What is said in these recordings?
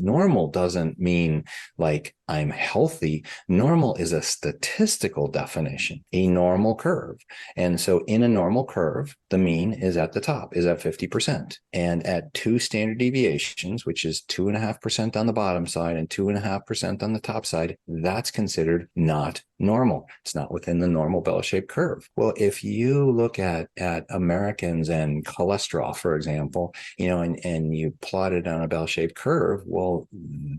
Normal doesn't mean like I'm healthy. Normal is a statistical definition, a normal curve. And so in a normal curve, the mean is at the top, is at 50%. And at 2 standard deviations, which is 2.5% on the bottom side and 2.5% on the top side, that's considered not normal. It's not within the normal bell-shaped curve. Well, if you look at Americans and cholesterol, for example, and you plot it on a bell-shaped curve, well,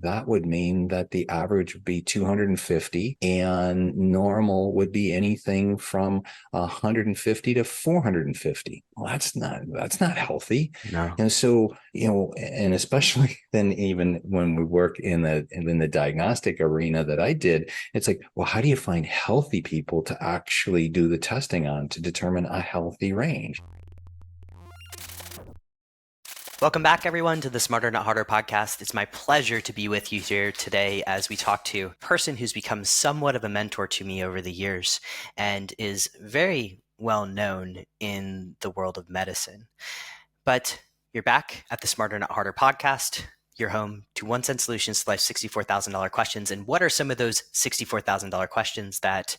that would mean that the average would be 250 and normal would be anything from 150 to 450. Well, that's not healthy. No. And so, and especially then even when we work in the diagnostic arena that I did, it's like, well, how do you find healthy people to actually do the testing on to determine a healthy range? Welcome back, everyone, to the Smarter Not Harder podcast. It's my pleasure to be with you here today as we talk to a person who's become somewhat of a mentor to me over the years and is very well known in the world of medicine. But you're back at the Smarter Not Harder podcast. You're home to 1 Cent Solutions to Life's $64,000 questions. And what are some of those $64,000 questions that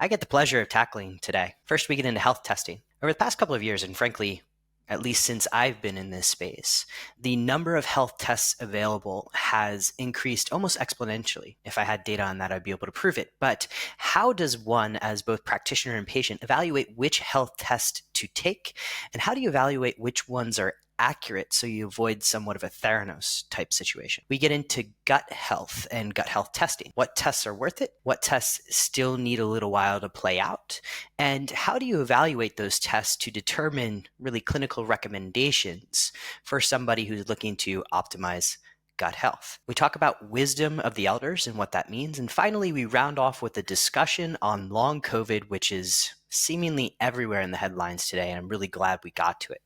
I get the pleasure of tackling today? First, we get into health testing. Over the past couple of years, and frankly, at least since I've been in this space, the number of health tests available has increased almost exponentially. If I had data on that, I'd be able to prove it. But how does one, as both practitioner and patient, evaluate which health test to take? And how do you evaluate which ones are accurate so you avoid somewhat of a Theranos type situation? We get into gut health and gut health testing. What tests are worth it? What tests still need a little while to play out? And how do you evaluate those tests to determine really clinical recommendations for somebody who's looking to optimize gut health? We talk about wisdom of the elders and what that means. And finally, we round off with a discussion on long COVID, which is seemingly everywhere in the headlines today. And I'm really glad we got to it.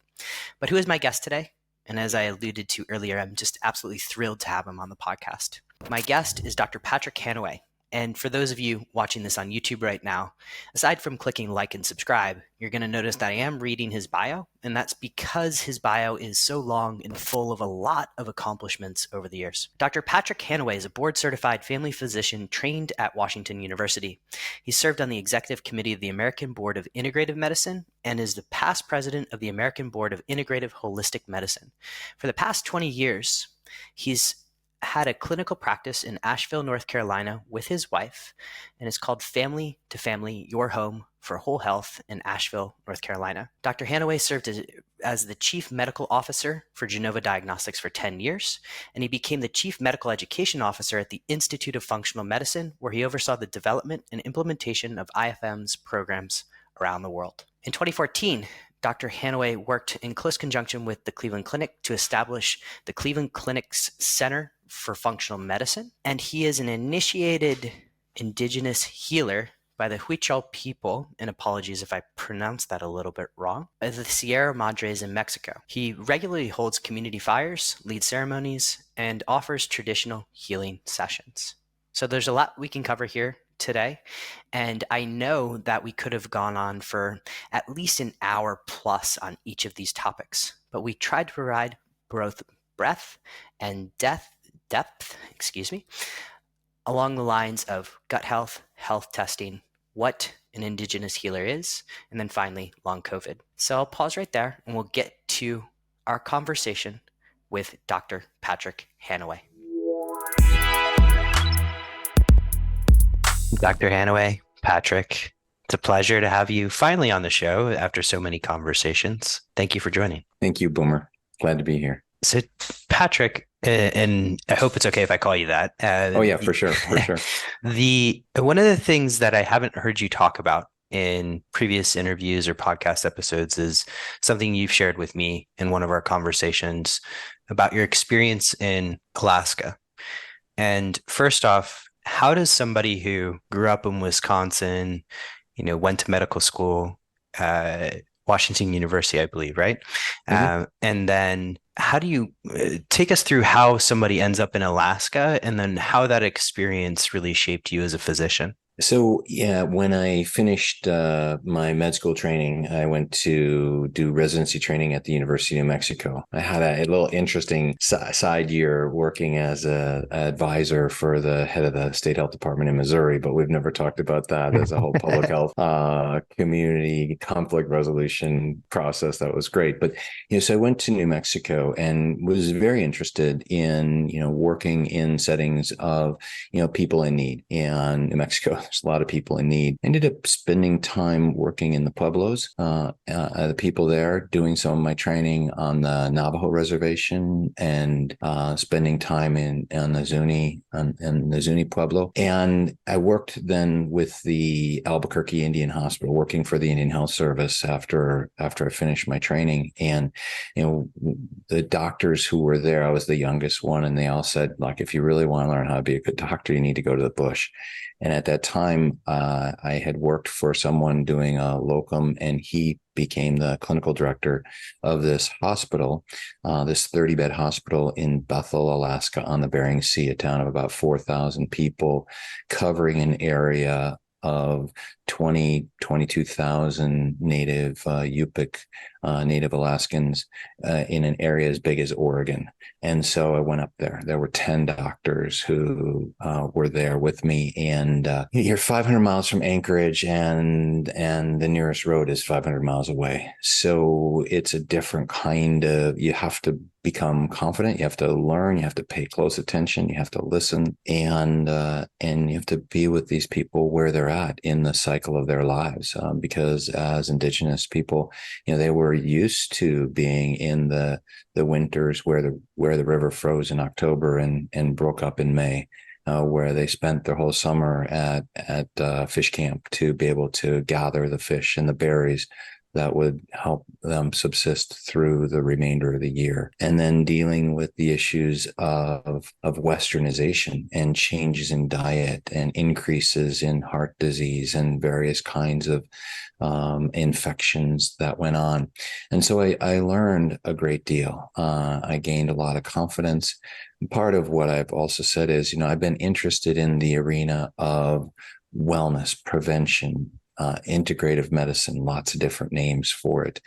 But who is my guest today? And as I alluded to earlier, I'm just absolutely thrilled to have him on the podcast. My guest is Dr. Patrick Hanaway. And for those of you watching this on YouTube right now, aside from clicking like and subscribe, you're going to notice that I am reading his bio, and that's because his bio is so long and full of a lot of accomplishments over the years. Dr. Patrick Hanaway is a board-certified family physician trained at Washington University. He served on the executive committee of the American Board of Integrative Medicine and is the past president of the American Board of Integrative Holistic Medicine. For the past 20 years, he's had a clinical practice in Asheville, North Carolina with his wife, and it's called Family to Family, Your Home for Whole Health in Asheville, North Carolina. Dr. Hanaway served as the Chief Medical Officer for Genova Diagnostics for 10 years, and he became the Chief Medical Education Officer at the Institute of Functional Medicine, where he oversaw the development and implementation of IFM's programs around the world. In 2014, Dr. Hanaway worked in close conjunction with the Cleveland Clinic to establish the Cleveland Clinic's Center for Functional Medicine, and he is an initiated indigenous healer by the Huichol people, and apologies if I pronounced that a little bit wrong, of the Sierra Madres in Mexico. He regularly holds community fires, leads ceremonies, and offers traditional healing sessions. So there's a lot we can cover here today, and I know that we could have gone on for at least an hour plus on each of these topics, but we tried to provide both breadth and depth, along the lines of gut health, health testing, what an indigenous healer is, and then finally, long COVID. So I'll pause right there and we'll get to our conversation with Dr. Patrick Hanaway. Dr. Hanaway, Patrick, it's a pleasure to have you finally on the show after so many conversations. Thank you for joining. Thank you, Boomer. Glad to be here. So, Patrick, and I hope it's okay if I call you that. Oh yeah, for sure. One of the things that I haven't heard you talk about in previous interviews or podcast episodes is something you've shared with me in one of our conversations about your experience in Alaska. And first off, how does somebody who grew up in Wisconsin, went to medical school, Washington University, I believe, right? Mm-hmm. And then how do you take us through how somebody ends up in Alaska and then how that experience really shaped you as a physician? So yeah, when I finished my med school training, I went to do residency training at the University of New Mexico. I had a little interesting side year working as a advisor for the head of the state health department in Missouri, but we've never talked about that as a whole public health community conflict resolution process. That was great. But so I went to New Mexico and was very interested in working in settings of people in need. And New Mexico, there's a lot of people in need. I ended up spending time working in the Pueblos, the people there, doing some of my training on the Navajo reservation and spending time on the Zuni Pueblo. And I worked then with the Albuquerque Indian Hospital, working for the Indian Health Service after I finished my training. And, the doctors who were there, I was the youngest one, and they all said, like, if you really want to learn how to be a good doctor, you need to go to the bush. And at that time, I had worked for someone doing a locum, and he became the clinical director of this hospital, this 30-bed hospital in Bethel, Alaska, on the Bering Sea, a town of about 4,000 people, covering an area of 22,000 native Yupik Native Alaskans in an area as big as Oregon. And so I went up there. There were 10 doctors who were there with me. And you're 500 miles from Anchorage, and the nearest road is 500 miles away. So it's a different kind of, you have to become confident. You have to learn. You have to pay close attention. You have to listen, and you have to be with these people where they're at in the cycle of their lives. Because as Indigenous people, they were used to being in the winters where the river froze in October and broke up in May. Where they spent their whole summer at fish camp to be able to gather the fish and the berries that would help them subsist through the remainder of the year. And then dealing with the issues of westernization and changes in diet and increases in heart disease and various kinds of infections that went on. And so I learned a great deal. I gained a lot of confidence. Part of what I've also said is, I've been interested in the arena of wellness, prevention, integrative medicine, lots of different names for it,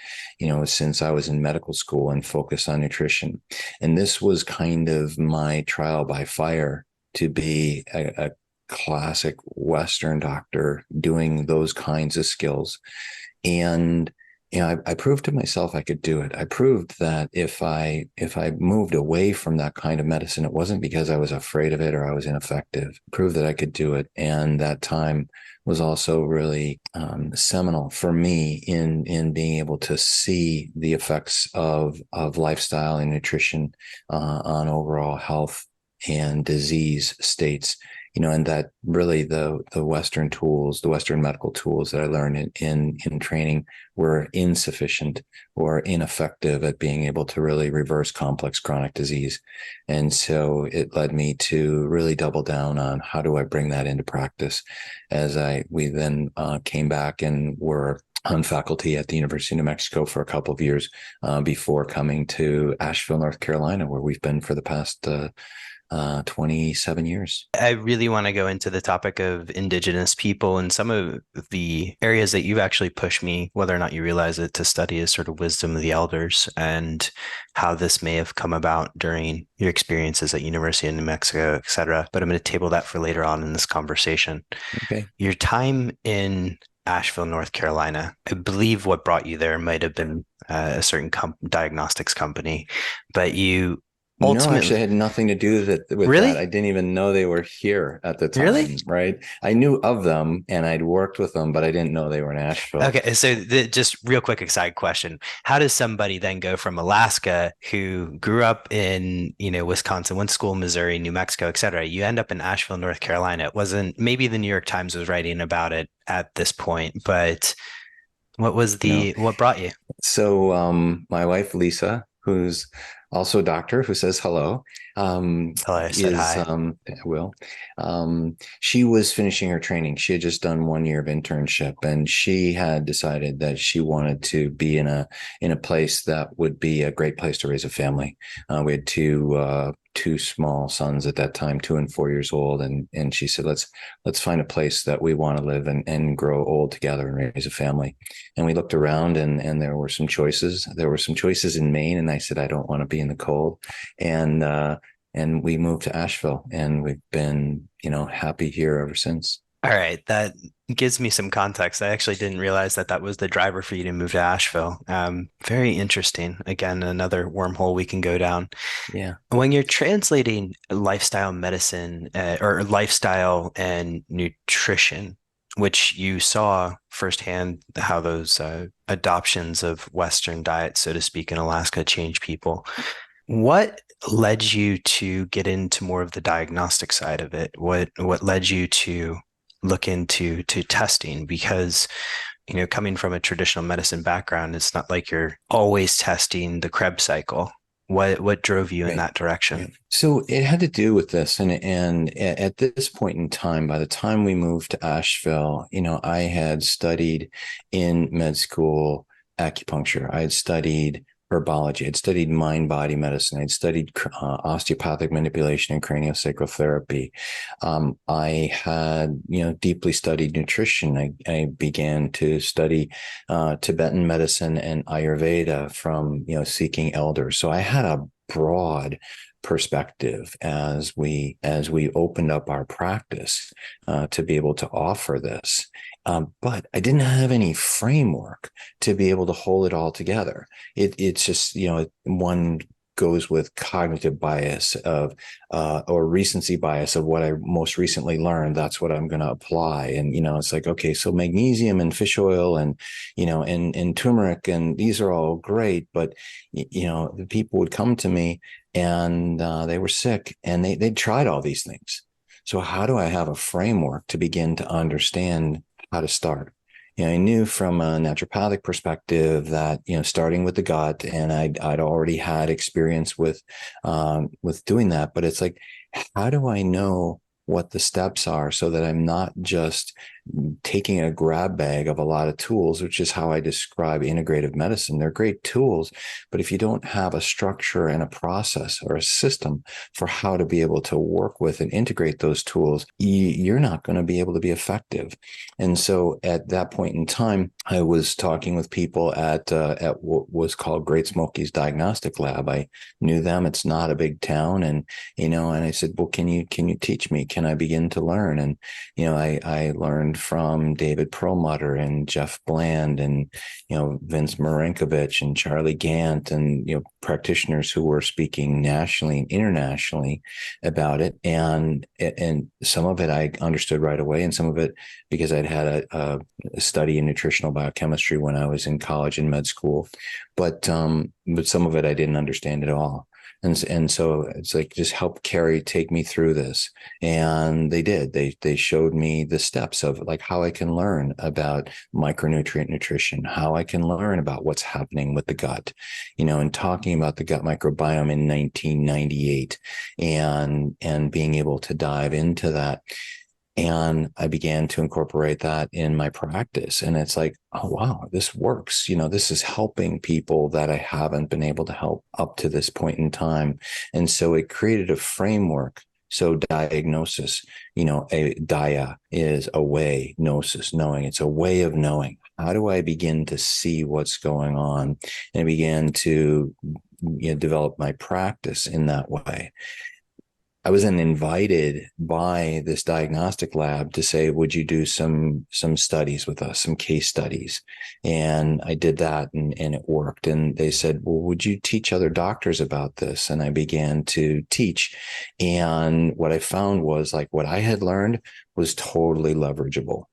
since I was in medical school and focused on nutrition. And this was kind of my trial by fire to be a classic Western doctor doing those kinds of skills. And I proved to myself I could do it. I proved that if I moved away from that kind of medicine, it wasn't because I was afraid of it or I was ineffective. I proved that I could do it. And that time was also really seminal for me in being able to see the effects of lifestyle and nutrition on overall health and disease states. And that really the Western tools, the Western medical tools that I learned in training were insufficient or ineffective at being able to really reverse complex chronic disease. And so it led me to really double down on how do I bring that into practice as we then came back and were on faculty at the University of New Mexico for a couple of years before coming to Asheville, North Carolina, where we've been for the past 27 years. I really want to go into the topic of Indigenous people, and some of the areas that you've actually pushed me, whether or not you realize it, to study is sort of wisdom of the elders and how this may have come about during your experiences at University of New Mexico, et cetera. But I'm going to table that for later on in this conversation. Okay. Your time in Asheville, North Carolina, I believe what brought you there might have been a certain diagnostics company, but you ultimately... No, actually, I had nothing to do with Really? that. I didn't even know they were here at the time. Really? Right? I knew of them and I'd worked with them, but I didn't know they were in Asheville. Okay, so just real quick side question: how does somebody then go from Alaska, who grew up in Wisconsin, went to school in Missouri, New Mexico, et cetera, you end up in Asheville, North Carolina? It wasn't, maybe the New York Times was writing about it at this point, but what was what brought you? So my wife Lisa, who's also a doctor, who says hello, Hello, I said hi. She was finishing her training. She had just done 1 year of internship, and she had decided that she wanted to be in a place that would be a great place to raise a family. We had two two small sons at that time, 2 and 4 years old. And she said, let's find a place that we want to live and grow old together and raise a family. And we looked around, and there were some choices. There were some choices in Maine. And I said, I don't want to be in the cold. And we moved to Asheville, and we've been, happy here ever since. All right, that gives me some context. I actually didn't realize that that was the driver for you to move to Asheville. Very interesting. Again, another wormhole we can go down. Yeah. When you're translating lifestyle medicine or lifestyle and nutrition, which you saw firsthand how those adoptions of Western diets, so to speak, in Alaska change people, what led you to get into more of the diagnostic side of it? What led you to look into testing? Because coming from a traditional medicine background, it's not like you're always testing the Krebs cycle. What drove you in that direction? Right. So it had to do with this, and at this point in time, by the time we moved to Asheville, I had studied in med school acupuncture. I had studied herbology. I'd studied mind-body medicine. I'd studied osteopathic manipulation and craniosacral therapy. I had, deeply studied nutrition. I began to study Tibetan medicine and Ayurveda from, seeking elders. So I had a broad perspective as we opened up our practice to be able to offer this. But I didn't have any framework to be able to hold it all together. It's just, one goes with cognitive bias or recency bias of what I most recently learned. That's what I'm going to apply. And, it's like, okay, so magnesium and fish oil and, and turmeric, and these are all great. But, the people would come to me and they were sick, and they'd tried all these things. So how do I have a framework to begin to understand how to start? I knew from a naturopathic perspective that, starting with the gut, and I'd already had experience with doing that, but it's like, how do I know what the steps are so that I'm not just taking a grab bag of a lot of tools, which is how I describe integrative medicine. They're great tools, but if you don't have a structure and a process or a system for how to be able to work with and integrate those tools, you're not going to be able to be effective. And so at that point in time, I was talking with people at what was called Great Smoky's Diagnostic Lab. I knew them. It's not a big town. And, and I said, well, can you teach me? Can I begin to learn? And, I learned from David Perlmutter and Jeff Bland and, Vince Marinkovich and Charlie Gant and, practitioners who were speaking nationally and internationally about it. And some of it I understood right away, and some of it because I'd had a study in nutritional biochemistry when I was in college and med school, but some of it I didn't understand at all. And so it's like, just help Carrie take me through this. And they did. They showed me the steps of like how I can learn about micronutrient nutrition, how I can learn about what's happening with the gut, and talking about the gut microbiome in 1998 and being able to dive into that. And I began to incorporate that in my practice. And it's like, oh, wow, this works. This is helping people that I haven't been able to help up to this point in time. And so it created a framework. So diagnosis, a dia is a way, gnosis, knowing. It's a way of knowing. How do I begin to see what's going on? And I began to develop my practice in that way. I was then invited by this diagnostic lab to say, would you do some studies with us, some case studies? And I did that, and it worked. And they said, well, would you teach other doctors about this? And I began to teach. And what I found was like what I had learned was totally leverageable.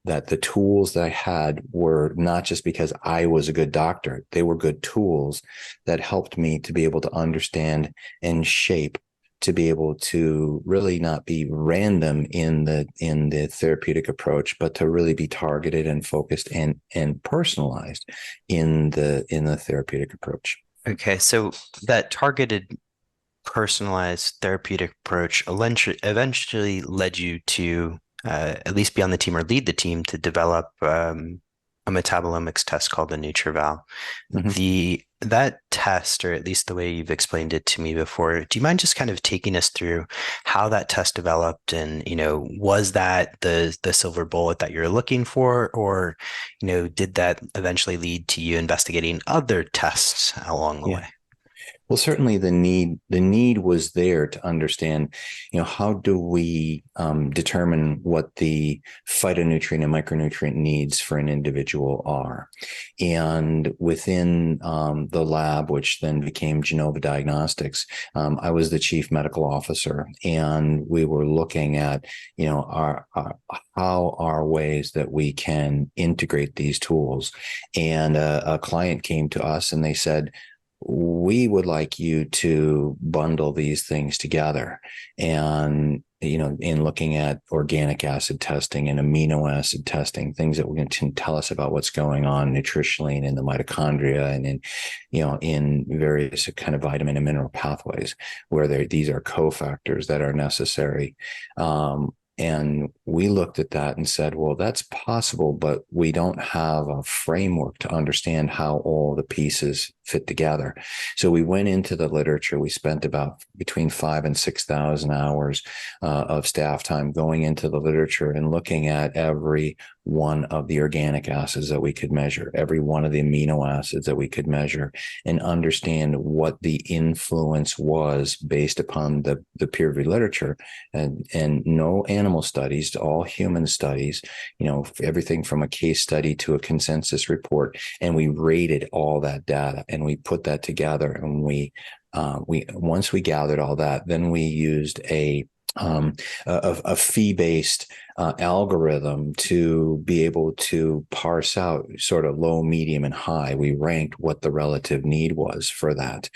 That the tools that I had were not just because I was a good doctor. They were good tools that helped me to be able to understand and shape, to be able to really not be random in the therapeutic approach, but to really be targeted and focused and personalized in the therapeutic approach. Okay, so that targeted, personalized therapeutic approach eventually led you to at least be on the team or lead the team to develop a metabolomics test called the NutriVal. Mhm. That test, or at least the way you've explained it to me before, do you mind just kind of taking us through how that test developed? And, was that the silver bullet that you're looking for, or, did that eventually lead to you investigating other tests along the Yeah. way? Well, certainly the need was there to understand, how do we determine what the phytonutrient and micronutrient needs for an individual are. And within the lab, which then became Genova Diagnostics, I was the chief medical officer, and we were looking at, how are ways that we can integrate these tools. And a client came to us and they said, we would like you to bundle these things together. And, in looking at organic acid testing and amino acid testing, things that can tell us about what's going on nutritionally and in the mitochondria and in various kind of vitamin and mineral pathways where these are cofactors that are necessary. And we looked at that and said, well, that's possible, but we don't have a framework to understand how all the pieces fit together. So we went into the literature. We spent about between 5,000 and 6,000 hours of staff time going into the literature and looking at every one of the organic acids that we could measure, every one of the amino acids that we could measure, and understand what the influence was based upon the peer-reviewed literature, and no animal studies to all human studies, everything from a case study to a consensus report. And we rated all that data and we put that together. And we once we gathered all that, then we used a fee-based algorithm to be able to parse out sort of low, medium, and high. We ranked what the relative need was for that.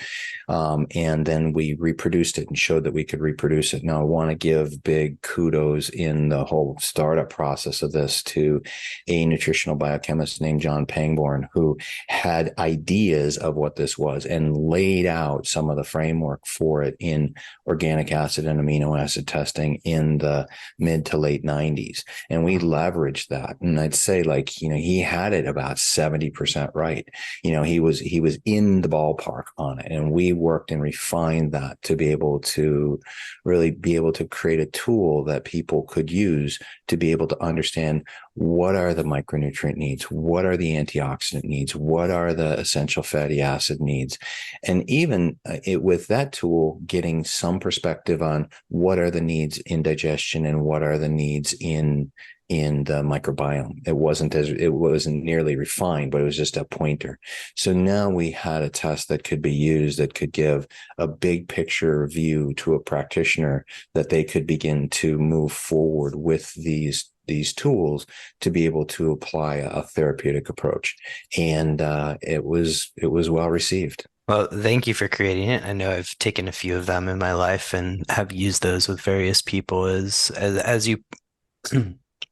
And then we reproduced it and showed that we could reproduce it. Now, I want to give big kudos in the whole startup process of this to a nutritional biochemist named John Pangborn, who had ideas of what this was and laid out some of the framework for it in organic acid and amino acid testing in the mid to late 90s. And we leveraged that. And I'd say he had it about 70% right. He was in the ballpark on it. And we worked and refined that to be able to really be able to create a tool that people could use to be able to understand what are the micronutrient needs, what are the antioxidant needs, what are the essential fatty acid needs. And even with that tool, getting some perspective on what are the needs in digestion and what are the needs in the microbiome. It wasn't nearly refined, but it was just a pointer. So now we had a test that could be used that could give a big picture view to a practitioner that they could begin to move forward with these tools to be able to apply a therapeutic approach. And it was well received. Well, thank you for creating it. I know I've taken a few of them in my life and have used those with various people as you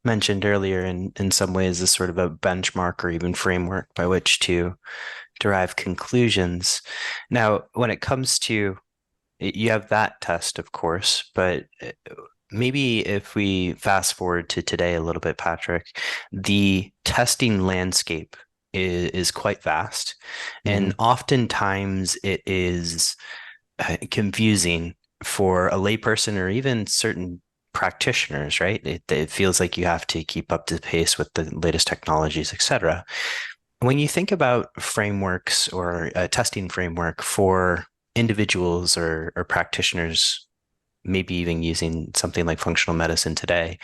mentioned earlier, in some ways, as sort of a benchmark or even framework by which to derive conclusions. Now, when it comes to, you have that test, of course, but maybe if we fast forward to today a little bit, Patrick, the testing landscape is quite vast. And oftentimes it is confusing for a layperson or even certain practitioners, right? It feels like you have to keep up to pace with the latest technologies, et cetera. When you think about frameworks or a testing framework for individuals or practitioners, maybe even using something like functional medicine today,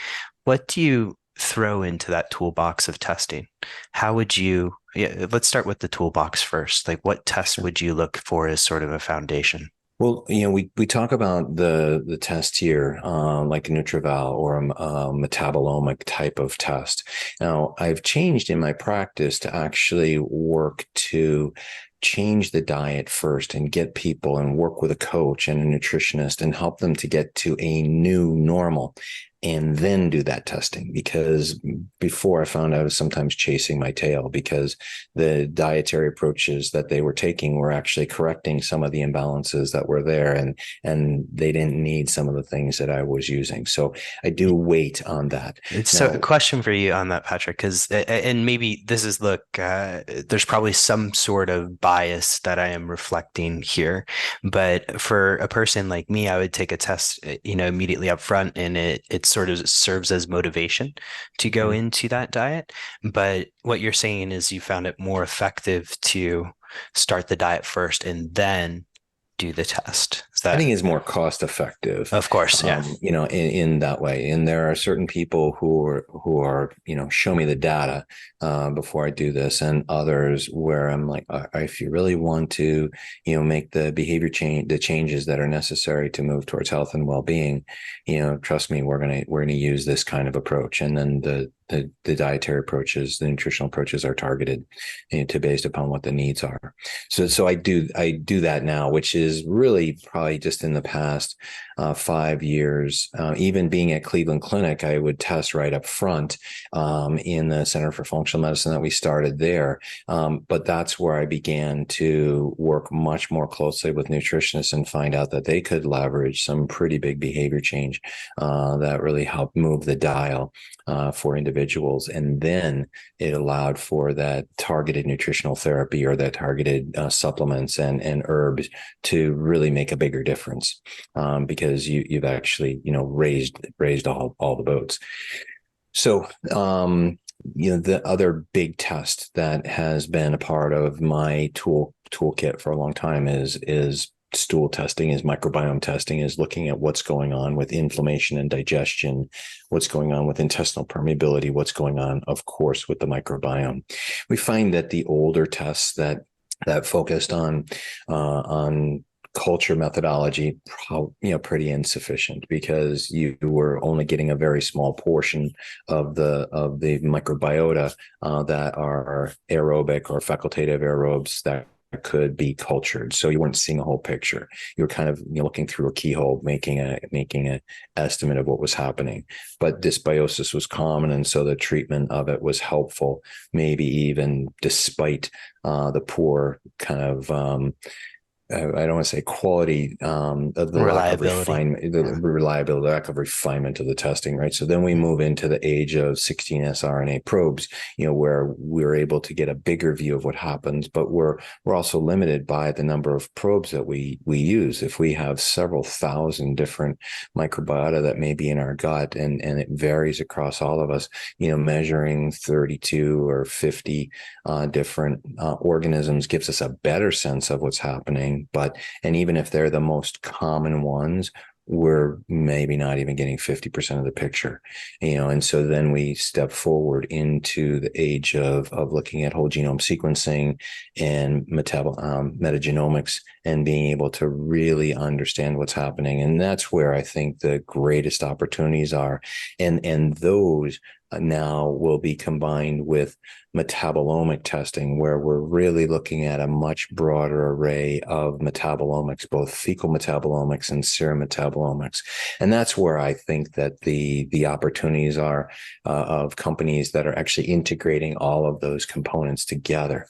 what do you throw into that toolbox of testing? How would you, let's start with the toolbox first. Like, what tests would you look for as sort of a foundation? Well, we talk about the test here, like a NutriVal or a metabolomic type of test. Now, I've changed in my practice to actually work to change the diet first and get people and work with a coach and a nutritionist and help them to get to a new normal and then do that testing, because before I found I was sometimes chasing my tail because the dietary approaches that they were taking were actually correcting some of the imbalances that were there, and they didn't need some of the things that I was using. So I do wait on that. So a Now, question for you on that, Patrick, because and maybe this is there's probably some sort of bias that I am reflecting here, but for a person like me, I would take a test, immediately up front, and it sort of serves as motivation to go into that diet. But what you're saying is you found it more effective to start the diet first and then do the test. Is I that? think it's more cost effective, Of course, yeah. in that way. And there are certain people who are, show me the data before I do this, and others where I'm like, if you really want to, make the behavior change, the changes that are necessary to move towards health and well-being, trust me, we're gonna use this kind of approach. And then the dietary approaches, the nutritional approaches are targeted to based upon what the needs are. So I do that now, which is really probably just in the past 5 years. Even being at Cleveland Clinic, I would test right up front in the Center for Functional Medicine that we started there. But that's where I began to work much more closely with nutritionists and find out that they could leverage some pretty big behavior change that really helped move the dial for individuals. And then it allowed for that targeted nutritional therapy or that targeted supplements and herbs to really make a bigger difference, because you've actually, raised all the boats. So, the other big test that has been a part of my toolkit for a long time is stool testing, is microbiome testing, is looking at what's going on with inflammation and digestion, what's going on with intestinal permeability, what's going on, of course, with the microbiome. We find that the older tests that focused on culture methodology, pretty insufficient, because you were only getting a very small portion of the microbiota that are aerobic or facultative aerobes that could be cultured. So you weren't seeing a whole picture. You were kind of looking through a keyhole, making a estimate of what was happening. But dysbiosis was common, and so the treatment of it was helpful, maybe even despite the poor kind of I don't want to say quality, of the lack of refinement, the reliability, lack of refinement of the testing, right? So then we move into the age of 16S RNA probes, where we're able to get a bigger view of what happens, but we're also limited by the number of probes that we use. If we have several thousand different microbiota that may be in our gut, and it varies across all of us, measuring 32 or 50 different organisms gives us a better sense of what's happening. And even if they're the most common ones, we're maybe not even getting 50% of the picture, and so then we step forward into the age of looking at whole genome sequencing and metagenomics, and being able to really understand what's happening. And that's where I think the greatest opportunities are. And those now will be combined with metabolomic testing, where we're really looking at a much broader array of metabolomics, both fecal metabolomics and serum metabolomics. And that's where I think that the opportunities are of companies that are actually integrating all of those components together,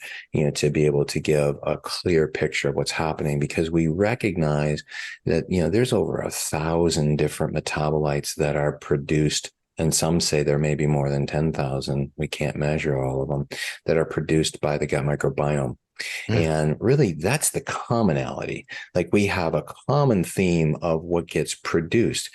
to be able to give a clear picture of what's happening, because we recognize that, there's over 1,000 different metabolites that are produced. And some say there may be more than 10,000. We can't measure all of them, that are produced by the gut microbiome. And really, that's the commonality. Like, we have a common theme of what gets produced.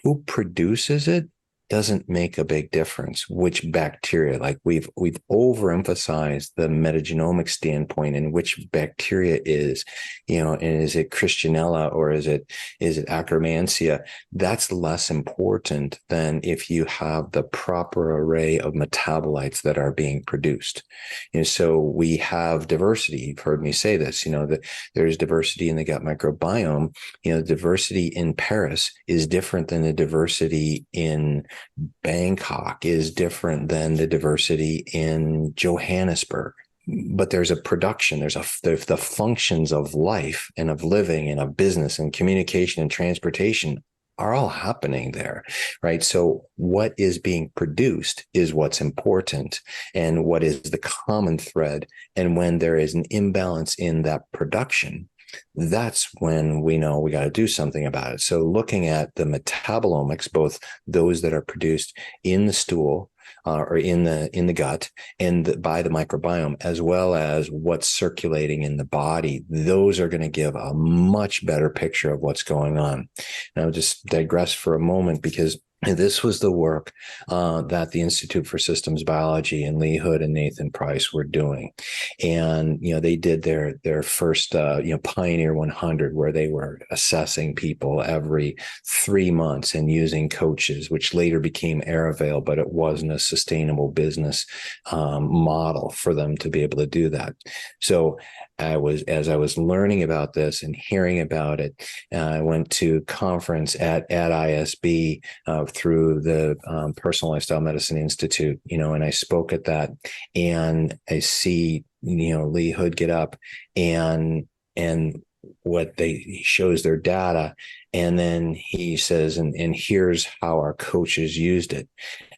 Who produces it doesn't make a big difference. Which bacteria, like we've overemphasized the metagenomic standpoint in which bacteria is, and is it Christianella or is it Akkermansia? That's less important than if you have the proper array of metabolites that are being produced. So we have diversity. You've heard me say this, that there's diversity in the gut microbiome. Diversity in Paris is different than the diversity in Bangkok, is different than the diversity in Johannesburg. But there's a production, there's the functions of life and of living and of business and communication and transportation are all happening there, right? So what is being produced is what's important, and what is the common thread. And when there is an imbalance in that production, that's when we know we got to do something about it. So looking at the metabolomics, both those that are produced in the stool or in the gut and by the microbiome, as well as what's circulating in the body, those are going to give a much better picture of what's going on. And I'll just digress for a moment, because this was the work that the Institute for Systems Biology and Lee Hood and Nathan Price were doing. And, they did their first, Pioneer 100, where they were assessing people every 3 months and using coaches, which later became AirAvail, but it wasn't a sustainable business model for them to be able to do that. So as I was learning about this and hearing about it, I went to conference at ISB through the Personal Lifestyle Medicine Institute, and I spoke at that, and I see, Lee Hood get up and he shows their data, and then he says, and here's how our coaches used it.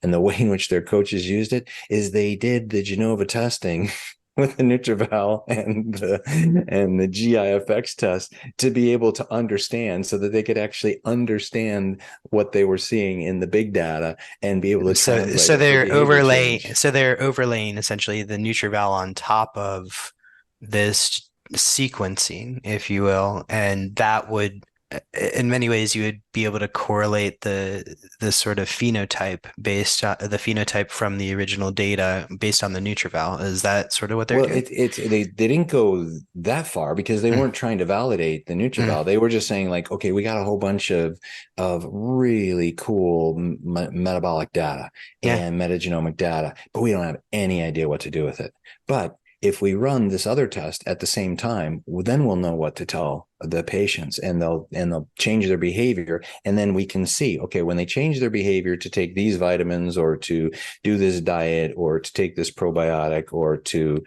And the way in which their coaches used it is they did the Genova testing with the NutriVal and the GIFX test to be able to understand, so that they could actually understand what they were seeing in the big data and be able to translate. So they're overlaying essentially the NutriVal on top of this sequencing, if you will, and that would, in many ways, you would be able to correlate the sort of phenotype based on the phenotype from the original data based on the NutriVal. Is that sort of what they're doing? They didn't go that far, because they weren't trying to validate the NutriVal. They were just saying, like, okay, we got a whole bunch of really cool metabolic data and metagenomic data, but we don't have any idea what to do with it. But if we run this other test at the same time, then we'll know what to tell the patients, and they'll change their behavior. And then we can see, okay, when they change their behavior to take these vitamins, or to do this diet, or to take this probiotic, or to,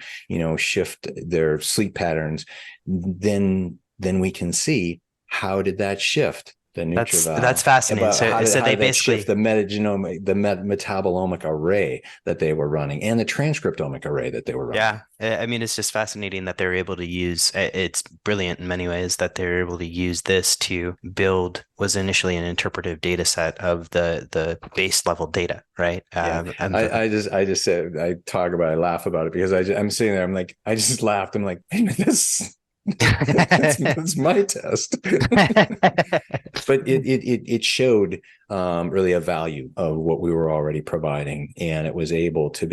shift their sleep patterns, then we can see, how did that shift the NutriVal? That's fascinating. How So they basically shift the metagenomic, the metabolomic array that they were running, and the transcriptomic array that they were running. Yeah, I mean, it's just fascinating that they're able to use. It's brilliant in many ways that they're able to use this to build was initially an interpretive data set of the base level data, right? I just said, I talk about it, I laugh about it, because I'm sitting there, I'm like, I just laughed. I'm like, hey, this. That's my test. But it showed really a value of what we were already providing, and it was able to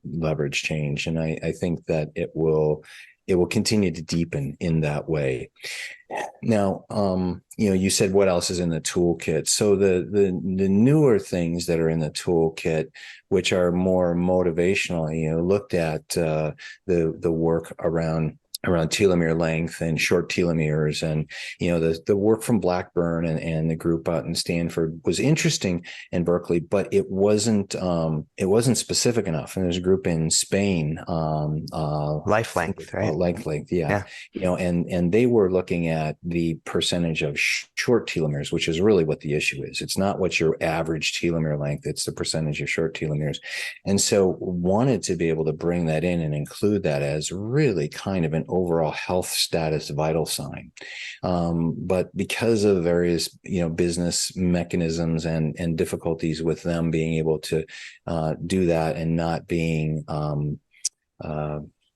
leverage change. And I think that it will continue to deepen in that way. Now, you said what else is in the toolkit. So the newer things that are in the toolkit, which are more motivational, looked at the work around telomere length and short telomeres, and the work from Blackburn and the group out in Stanford was interesting, in Berkeley, but it wasn't specific enough. And there's a group in Spain, life length, right? Life length, yeah. And they were looking at the percentage of short telomeres, which is really what the issue is. It's not what your average telomere length; it's the percentage of short telomeres. And so wanted to be able to bring that in and include that as really kind of an overall health status vital sign. But because of various, business mechanisms and difficulties with them being able to do that, and not being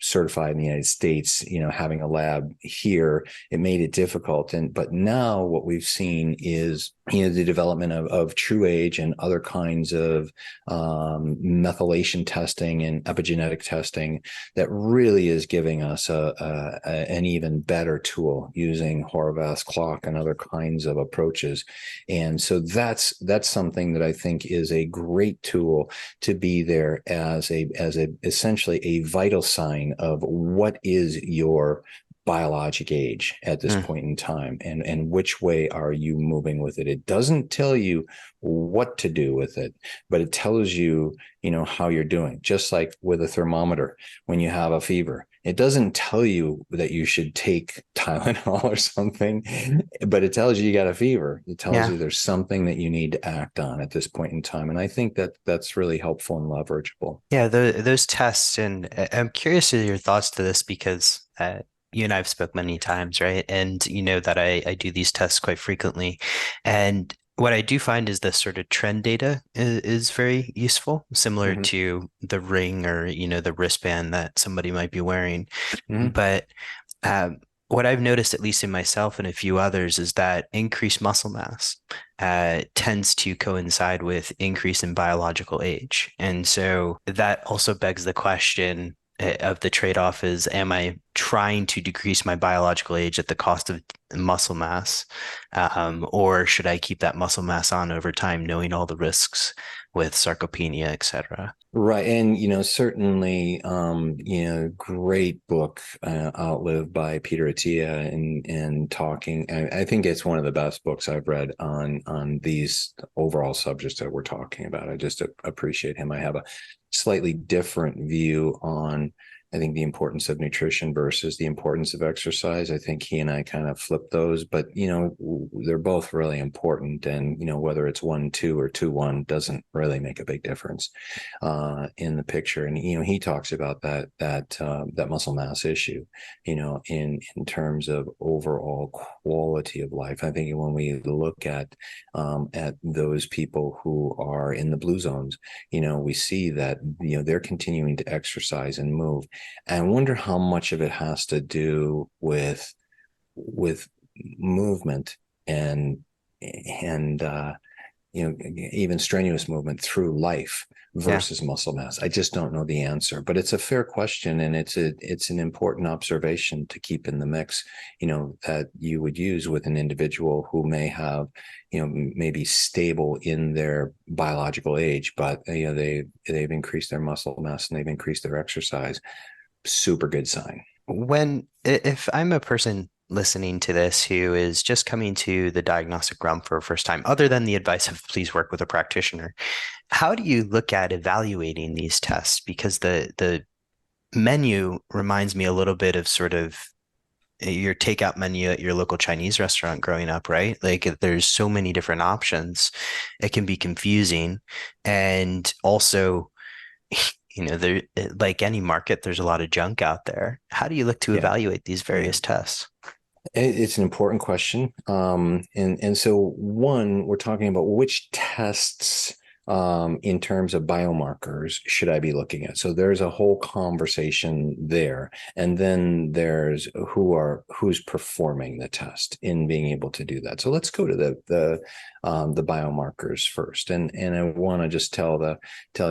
certified in the United States, having a lab here, it made it difficult. But now what we've seen is, the development of TruAge and other kinds of methylation testing and epigenetic testing that really is giving us an even better tool using Horvath's clock and other kinds of approaches. And so that's something that I think is a great tool to be there as essentially a vital sign of what is your biologic age at this point in time, and which way are you moving with it. It doesn't tell you what to do with it, but it tells you, how you're doing. Just like with a thermometer, when you have a fever, It doesn't tell you that you should take Tylenol or something, but it tells you got a fever. It tells Yeah. you there's something that you need to act on at this point in time. And I think that that's really helpful and leverageable. Yeah, those tests, and I'm curious to your thoughts to this because you and I have spoke many times, right? And you know that I do these tests quite frequently. And what I do find is this sort of trend data is very useful, similar Mm-hmm. to the ring or, the wristband that somebody might be wearing. Mm-hmm. But um, what I've noticed, at least in myself and a few others, is that increased muscle mass tends to coincide with increase in biological age. And so that also begs the question of the trade-off is, am I trying to decrease my biological age at the cost of muscle mass? Or should I keep that muscle mass on over time, knowing all the risks with sarcopenia, et cetera? Right. And, certainly, great book, Outlive by Peter Attia and talking. I think it's one of the best books I've read on these overall subjects that we're talking about. I just appreciate him. I have a slightly different view on, I think, the importance of nutrition versus the importance of exercise. I think he and I kind of flip those, but they're both really important. And whether it's 1-2 or 2-1 doesn't really make a big difference in the picture. And he talks about that muscle mass issue, in terms of overall quality of life. I think when we look at those people who are in the blue zones, we see that they're continuing to exercise and move. And I wonder how much of it has to do with movement and even strenuous movement through life Yeah. versus muscle mass. I just don't know the answer, but it's a fair question, and it's an important observation to keep in the mix, that you would use with an individual who may have, maybe stable in their biological age, but they've increased their muscle mass and they've increased their exercise. Super good sign. If I'm a person listening to this who is just coming to the diagnostic realm for a first time, other than the advice of please work with a practitioner, how do you look at evaluating these tests? Because the menu reminds me a little bit of sort of your takeout menu at your local Chinese restaurant growing up, right? Like there's so many different options. It can be confusing. And also, there, like any market, there's a lot of junk out there. How do you look to Yeah. evaluate these Yeah. various tests? It's an important question. And so one, we're talking about which tests in terms of biomarkers should I be looking at? So there's a whole conversation there. And then there's who's performing the test in being able to do that. So let's go to the biomarkers first. And I want to just tell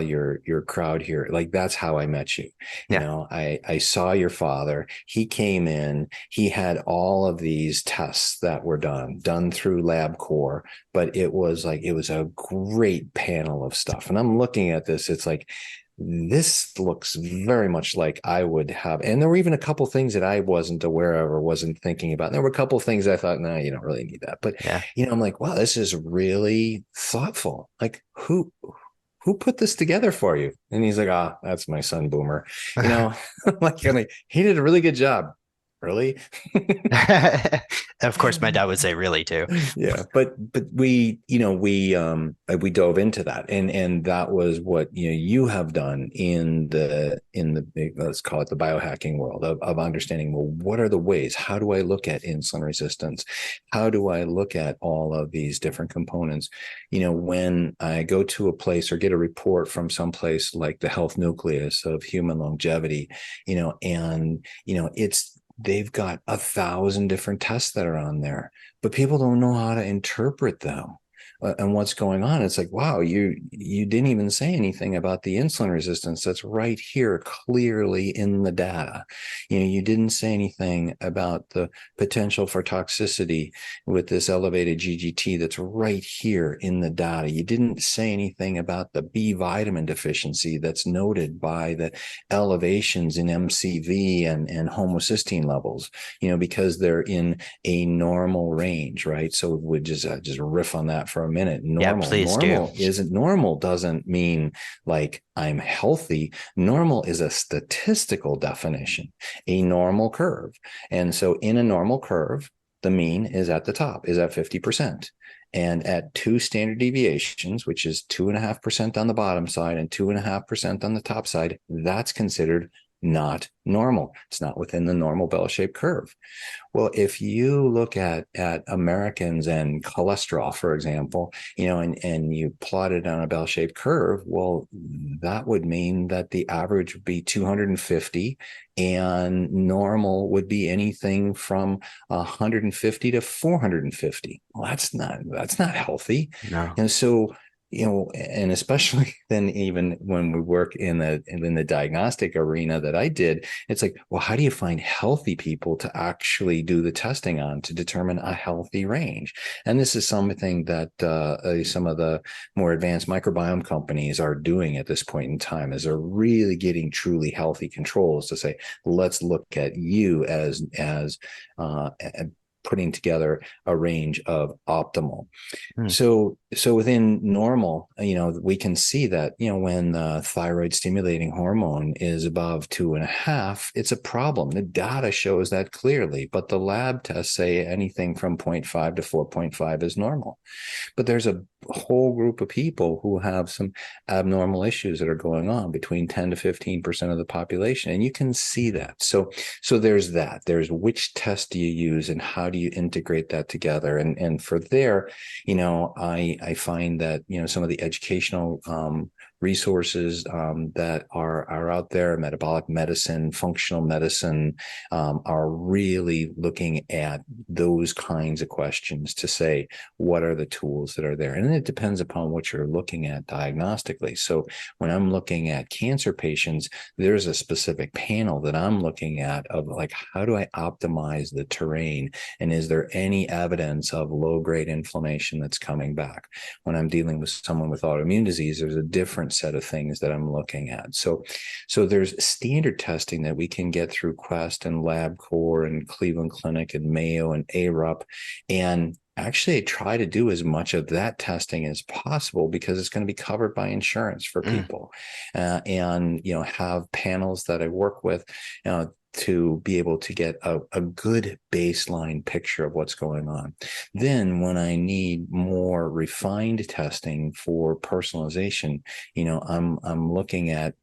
your crowd here, like, that's how I met you. Yeah. I saw your father. He came in, he had all of these tests that were done through LabCorp, but it was a great panel of stuff. And I'm looking at this, it's like, this looks very much like I would have. And there were even a couple things that I wasn't aware of or wasn't thinking about. And there were a couple of things I thought, no, you don't really need that. But, Yeah. I'm like, wow, this is really thoughtful. Like, who put this together for you? And he's like, that's my son, Boomer. Like, he did a really good job. Really? Of course, my dad would say really too. Yeah, but we dove into that, and that was what you have done in the let's call it the biohacking world of understanding, well, what are the ways? How do I look at insulin resistance? How do I look at all of these different components? When I go to a place or get a report from someplace like the Health Nucleus of Human Longevity, they've got 1,000 different tests that are on there, but people don't know how to interpret them and what's going on. It's like, wow, you didn't even say anything about the insulin resistance that's right here clearly in the data. You didn't say anything about the potential for toxicity with this elevated GGT that's right here in the data. You didn't say anything about the B vitamin deficiency that's noted by the elevations in MCV and homocysteine levels, because they're in a normal range, right? So we would just riff on that for a minute. Yeah, please do. Normal doesn't mean like I'm healthy. Normal is a statistical definition, a normal curve. And so in a normal curve, the mean is at the top, is at 50%. And at 2 standard deviations, which is 2.5% on the bottom side and 2.5% on the top side, that's considered not normal. It's not within the normal bell-shaped curve. Well, if you look at Americans and cholesterol, for example, and you plot it on a bell-shaped curve, well, that would mean that the average would be 250 and normal would be anything from 150 to 450. Well, that's not healthy. No. And so, and especially then even when we work in the diagnostic arena that I did, it's like, well, how do you find healthy people to actually do the testing on to determine a healthy range? And this is something that some of the more advanced microbiome companies are doing at this point in time, is they're really getting truly healthy controls to say, let's look at you as putting together a range of optimal. So within normal, we can see that, when the thyroid stimulating hormone is above 2.5, it's a problem. The data shows that clearly, but the lab tests say anything from 0.5 to 4.5 is normal. But there's a whole group of people who have some abnormal issues that are going on, between 10 to 15% of the population. And you can see that. So there's that. There's which test do you use and how do you integrate that together? And for there, I find that, some of the educational resources that are out there, metabolic medicine, functional medicine, are really looking at those kinds of questions to say, what are the tools that are there? And it depends upon what you're looking at diagnostically. So when I'm looking at cancer patients, there's a specific panel that I'm looking at of like, how do I optimize the terrain? And is there any evidence of low-grade inflammation that's coming back? When I'm dealing with someone with autoimmune disease, there's a different set of things that I'm looking at. So there's standard testing that we can get through Quest and LabCorp and Cleveland Clinic and Mayo and ARUP. And actually, I try to do as much of that testing as possible because it's going to be covered by insurance for people, and have panels that I work with to be able to get a good baseline picture of what's going on. Then when I need more refined testing for personalization, I'm looking at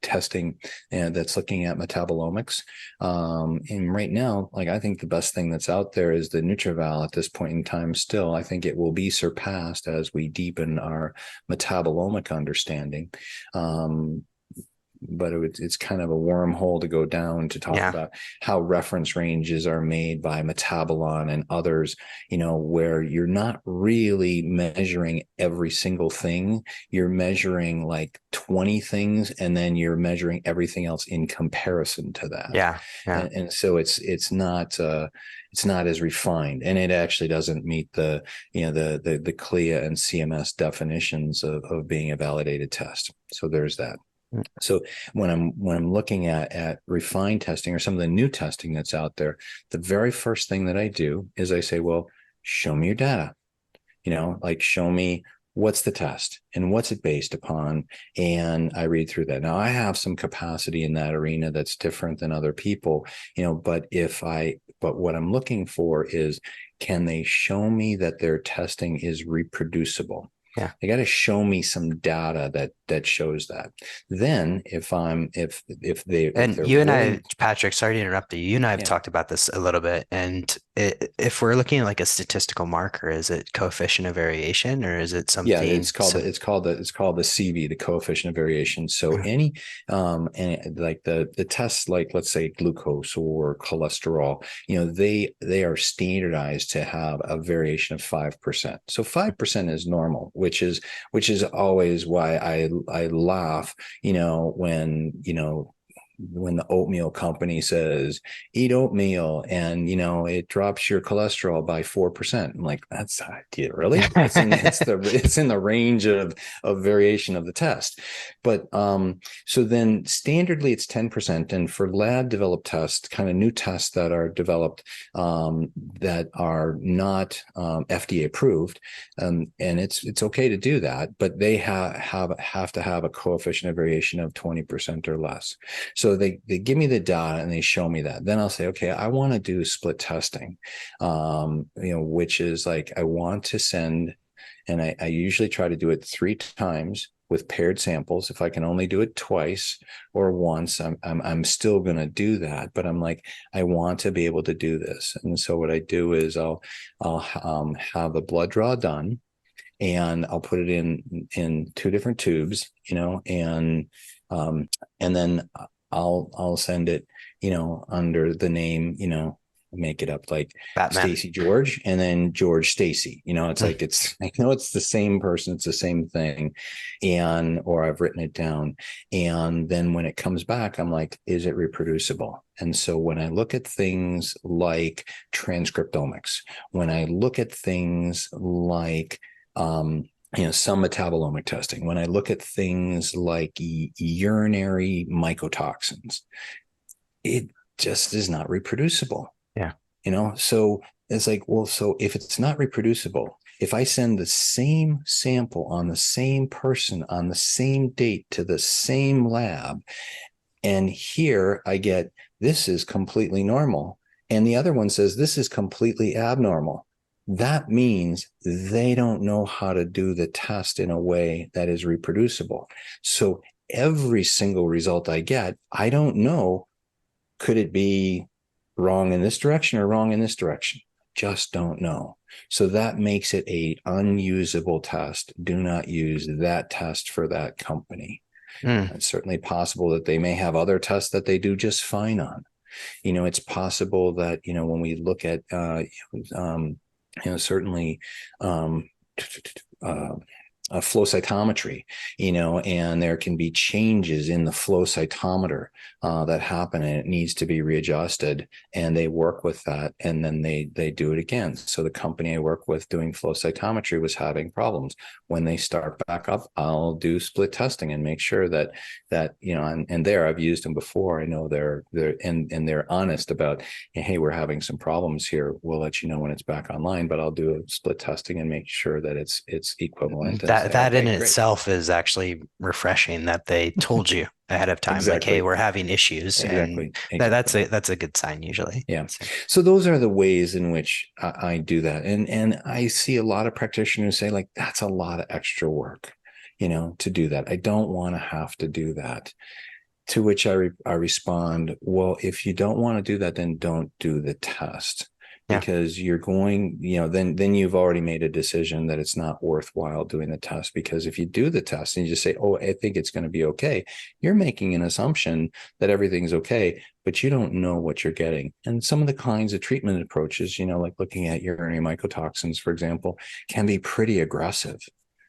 testing that's looking at metabolomics. And right now, I think the best thing that's out there is the NutriVal at this point in time still. I think it will be surpassed as we deepen our metabolomic understanding. But it's kind of a wormhole to go down to talk about how reference ranges are made by Metabolon and others, where you're not really measuring every single thing. You're measuring like 20 things, and then you're measuring everything else in comparison to that. Yeah. And so it's not as refined, and it actually doesn't meet the CLIA and CMS definitions of being a validated test. So there's that. So when I'm looking at refined testing or some of the new testing that's out there, the very first thing that I do is I say, well, show me your data, show me what's the test and what's it based upon. And I read through that. Now I have some capacity in that arena that's different than other people, but what I'm looking for is, can they show me that their testing is reproducible? Yeah. They got to show me some data that shows that. Then if you and I, Patrick, sorry to interrupt you and I have talked about this a little bit. And if we're looking at like a statistical marker, is it coefficient of variation, or is it something? Yeah, it's called the CV, the coefficient of variation. So any like the tests, like let's say glucose or cholesterol, they are standardized to have a variation of 5%. So 5% is normal, which is always why I laugh, when when the oatmeal company says eat oatmeal and it drops your cholesterol by 4%. I'm like, that's really? It's in the range of variation of the test. But so then standardly it's 10%, and for lab developed tests, kind of new tests that are developed that are not FDA approved, and it's okay to do that, but they have to have a coefficient of variation of 20% or less. So they give me the data and they show me that. Then I'll say, okay, I want to do split testing, which is like I want to send, and I usually try to do it 3 times with paired samples. If I can only do it twice or once, I'm still going to do that. But I'm like, I want to be able to do this. And so what I do is I'll have a blood draw done, and I'll put it in 2 different tubes, and then I'll send it, under the name, make it up like Batman. Stacy George, and then George Stacy. It's like it's the same person, it's the same thing, or I've written it down, and then when it comes back, I'm like, is it reproducible? And so when I look at things like transcriptomics, when I look at things like some metabolomic testing, when I look at things like urinary mycotoxins, it just is not reproducible. Yeah. So it's like, well, so if it's not reproducible, if I send the same sample on the same person on the same date to the same lab, and here I get, this is completely normal, and the other one says this is completely abnormal, that means they don't know how to do the test in a way that is reproducible. So every single result I get, I don't know, could it be wrong in this direction or wrong in this direction? Just don't know. So that makes it an unusable test. Do not use that test for that company. It's certainly possible that they may have other tests that they do just fine on. It's possible that, when we look at, certainly a flow cytometry, and there can be changes in the flow cytometer that happen, and it needs to be readjusted, and they work with that, and then they do it again. So the company I work with doing flow cytometry was having problems. When they start back up, I'll do split testing and make sure that and there, I've used them before. I know they're honest about, hey, we're having some problems here. We'll let you know when it's back online, but I'll do a split testing and make sure that it's equivalent. That in itself is actually refreshing, that they told you ahead of time, exactly. Like, hey, we're having issues. Exactly. That's a good sign usually. Yeah. So those are the ways in which I do that. And I see a lot of practitioners say, like, that's a lot of extra work, to do that. I don't want to have to do that. To which I respond, well, if you don't want to do that, then don't do the test. Because you're going, then you've already made a decision that it's not worthwhile doing the test. Because if you do the test and you just say, oh, I think it's going to be okay, you're making an assumption that everything's okay, but you don't know what you're getting. And some of the kinds of treatment approaches, like looking at urinary mycotoxins, for example, can be pretty aggressive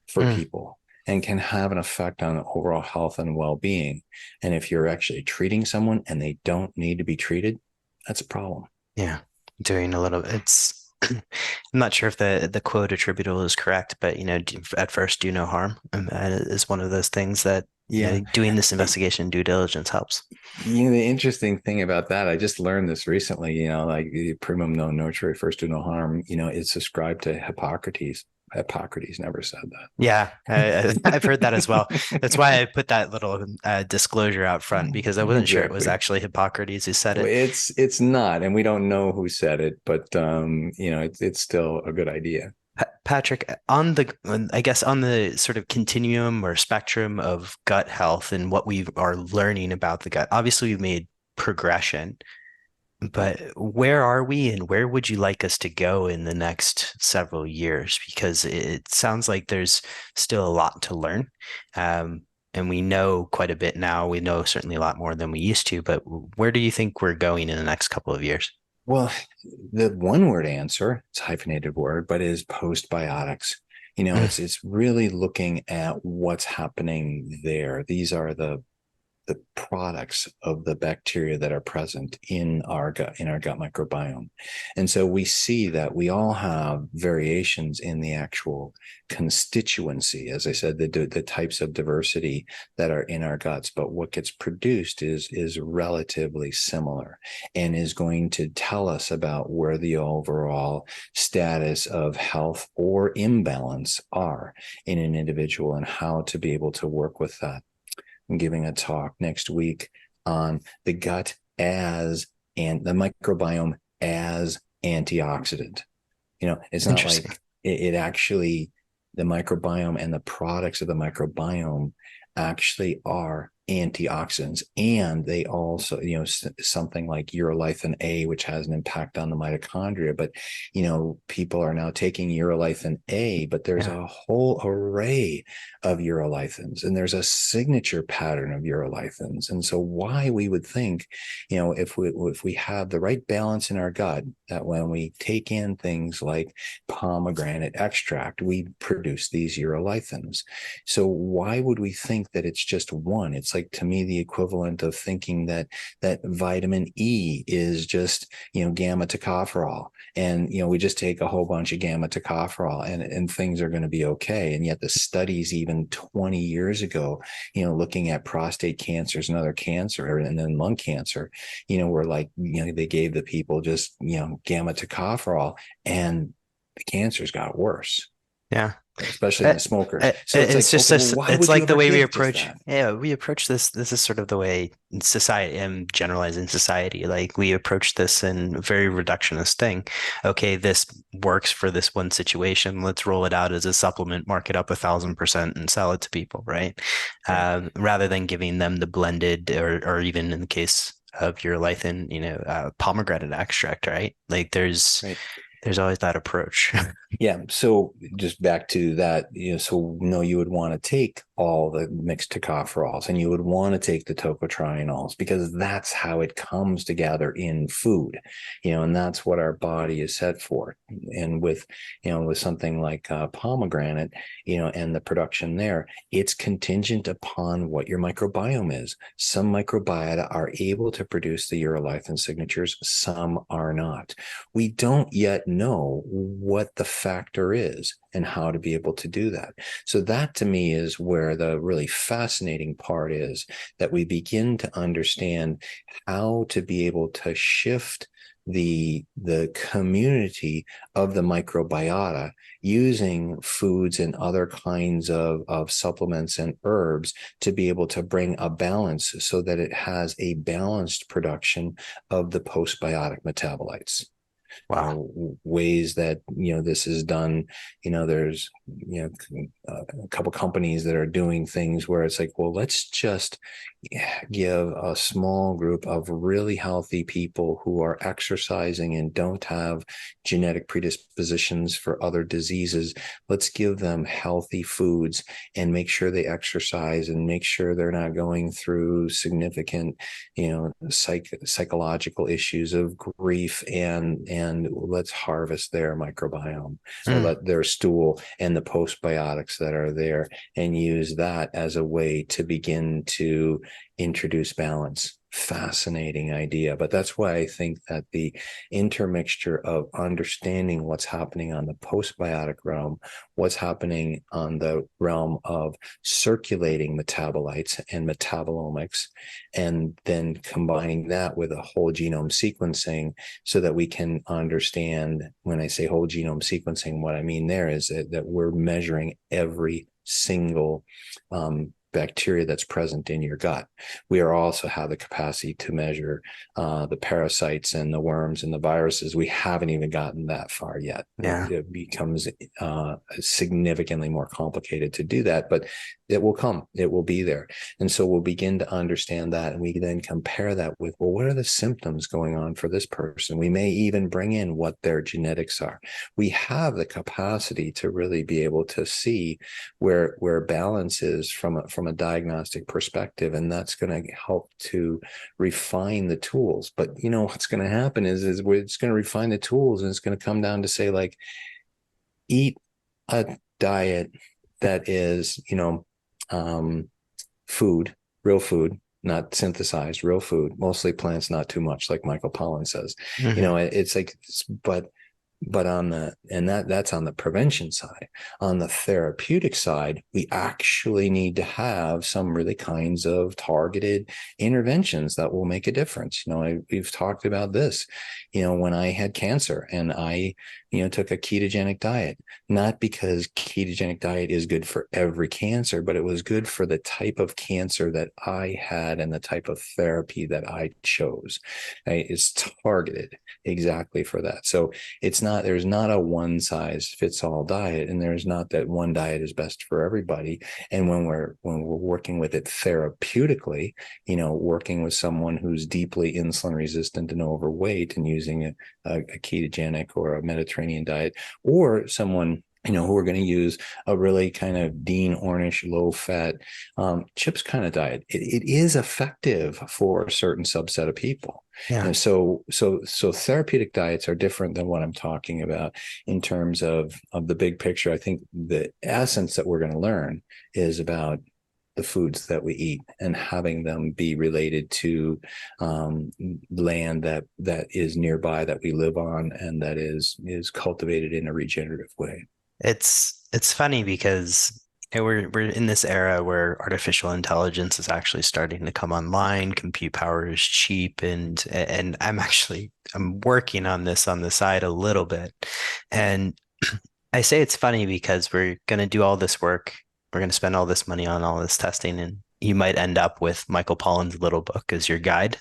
for people and can have an effect on overall health and well-being. And if you're actually treating someone and they don't need to be treated, that's a problem. Yeah. Doing a little, I'm not sure if the quote attributable is correct, but at first do no harm. And that is one of those things that doing this investigation due diligence helps. The interesting thing about that, I just learned this recently, like primum non nocere, first do no harm, it's ascribed to Hippocrates. Hippocrates never said that. Yeah, I've heard that as well. That's why I put that little disclosure out front, because I wasn't sure it was actually Hippocrates who said it. It's not, and we don't know who said it, but it's still a good idea. Patrick, on the sort of continuum or spectrum of gut health and what we are learning about the gut, obviously we've made progression. But where are we, and where would you like us to go in the next several years? Because it sounds like there's still a lot to learn. And we know quite a bit now. We know certainly a lot more than we used to, but where do you think we're going in the next couple of years? Well, the one word answer, it's a hyphenated word, but is postbiotics. It's really looking at what's happening there. These are the the products of the bacteria that are present in our gut microbiome. And so we see that we all have variations in the actual constituency, as I said, the types of diversity that are in our guts, but what gets produced is relatively similar and is going to tell us about where the overall status of health or imbalance are in an individual and how to be able to work with that. I'm giving a talk next week on the gut and the microbiome as antioxidant. It's not like it actually, the microbiome and the products of the microbiome actually are antioxidants, and they also, something like urolithin A, which has an impact on the mitochondria. But people are now taking urolithin A, but there's a whole array of urolithins, and there's a signature pattern of urolithins. And so why we would think, if we have the right balance in our gut, that when we take in things like pomegranate extract, we produce these urolithins. So why would we think that it's just one? It's like, to me, the equivalent of thinking that vitamin E is just, gamma tocopherol, and we just take a whole bunch of gamma tocopherol and things are going to be okay. And yet the studies even 20 years ago, looking at prostate cancers and other cancer, and then lung cancer, were like, they gave the people just gamma tocopherol, and the cancers got worse. Yeah. Especially in the smokers. So it's just it's like the way we approach. Yeah, we approach this. This is sort of the way in society, and generalizing society. Like, we approach this in a very reductionist thing. Okay, this works for this one situation. Let's roll it out as a supplement, mark it up 1,000%, and sell it to people, right? Rather than giving them the blended, or even in the case of urolithin, pomegranate extract, right? Like, there's always that approach. Yeah. So just back to that, you would want to take all the mixed tocopherols, and you would want to take the tocotrienols, because that's how it comes together in food, and that's what our body is set for. And with something like pomegranate, and the production there, it's contingent upon what your microbiome is. Some microbiota are able to produce the urolithin signatures, some are not. We don't yet know what the factor is and how to be able to do that. So that, to me, is where the really fascinating part is, that we begin to understand how to be able to shift the community of the microbiota using foods and other kinds of supplements and herbs to be able to bring a balance, so that it has a balanced production of the postbiotic metabolites. Wow. Ways that this is done, there's a couple companies that are doing things where it's like, well, let's just give a small group of really healthy people who are exercising and don't have genetic predispositions for other diseases, let's give them healthy foods and make sure they exercise, and make sure they're not going through significant psychological issues of grief, and let's harvest their microbiome, or let their stool and the postbiotics that are there, and use that as a way to begin to introduce balance. Fascinating idea. But that's why I think that the intermixture of understanding what's happening on the postbiotic realm, what's happening on the realm of circulating metabolites and metabolomics, and then combining that with a whole genome sequencing, so that we can understand, when I say whole genome sequencing, what I mean there is that we're measuring every single bacteria that's present in your gut. We also have the capacity to measure the parasites and the worms and the viruses. We haven't even gotten that far yet. Yeah. It becomes significantly more complicated to do that, but it will come. It will be there. And so we'll begin to understand that, and we then compare that with, well, what are the symptoms going on for this person? We may even bring in what their genetics are. We have the capacity to really be able to see where balance is from a diagnostic perspective, and that's going to help to refine the tools. But what's going to happen is it's going to refine the tools, and it's going to come down to say, like, eat a diet that is food, real food, not synthesized, real food, mostly plants, not too much, like Michael Pollan says. Mm-hmm. It's like, but on that's on the prevention side. On the therapeutic side, we actually need to have some really kinds of targeted interventions that will make a difference. We've talked about this, when I had cancer and I, took a ketogenic diet, not because ketogenic diet is good for every cancer, but it was good for the type of cancer that I had and the type of therapy that I chose. Right? It's targeted exactly for that. So there's not a one size fits all diet, and there's not that one diet is best for everybody. And when we're working with it therapeutically, working with someone who's deeply insulin resistant and overweight and using a ketogenic or a Mediterranean diet, or someone who are going to use a really kind of Dean Ornish, low fat, chips kind of diet. It is effective for a certain subset of people. Yeah. And so therapeutic diets are different than what I'm talking about in terms of the big picture. I think the essence that we're going to learn is about the foods that we eat and having them be related to land that is nearby, that we live on, and that is cultivated in a regenerative way. It's funny because we're in this era where artificial intelligence is actually starting to come online. Compute power is cheap, and I'm working on this on the side a little bit. And I say it's funny because we're going to do all this work. We're going to spend all this money on all this testing, and you might end up with Michael Pollan's little book as your guide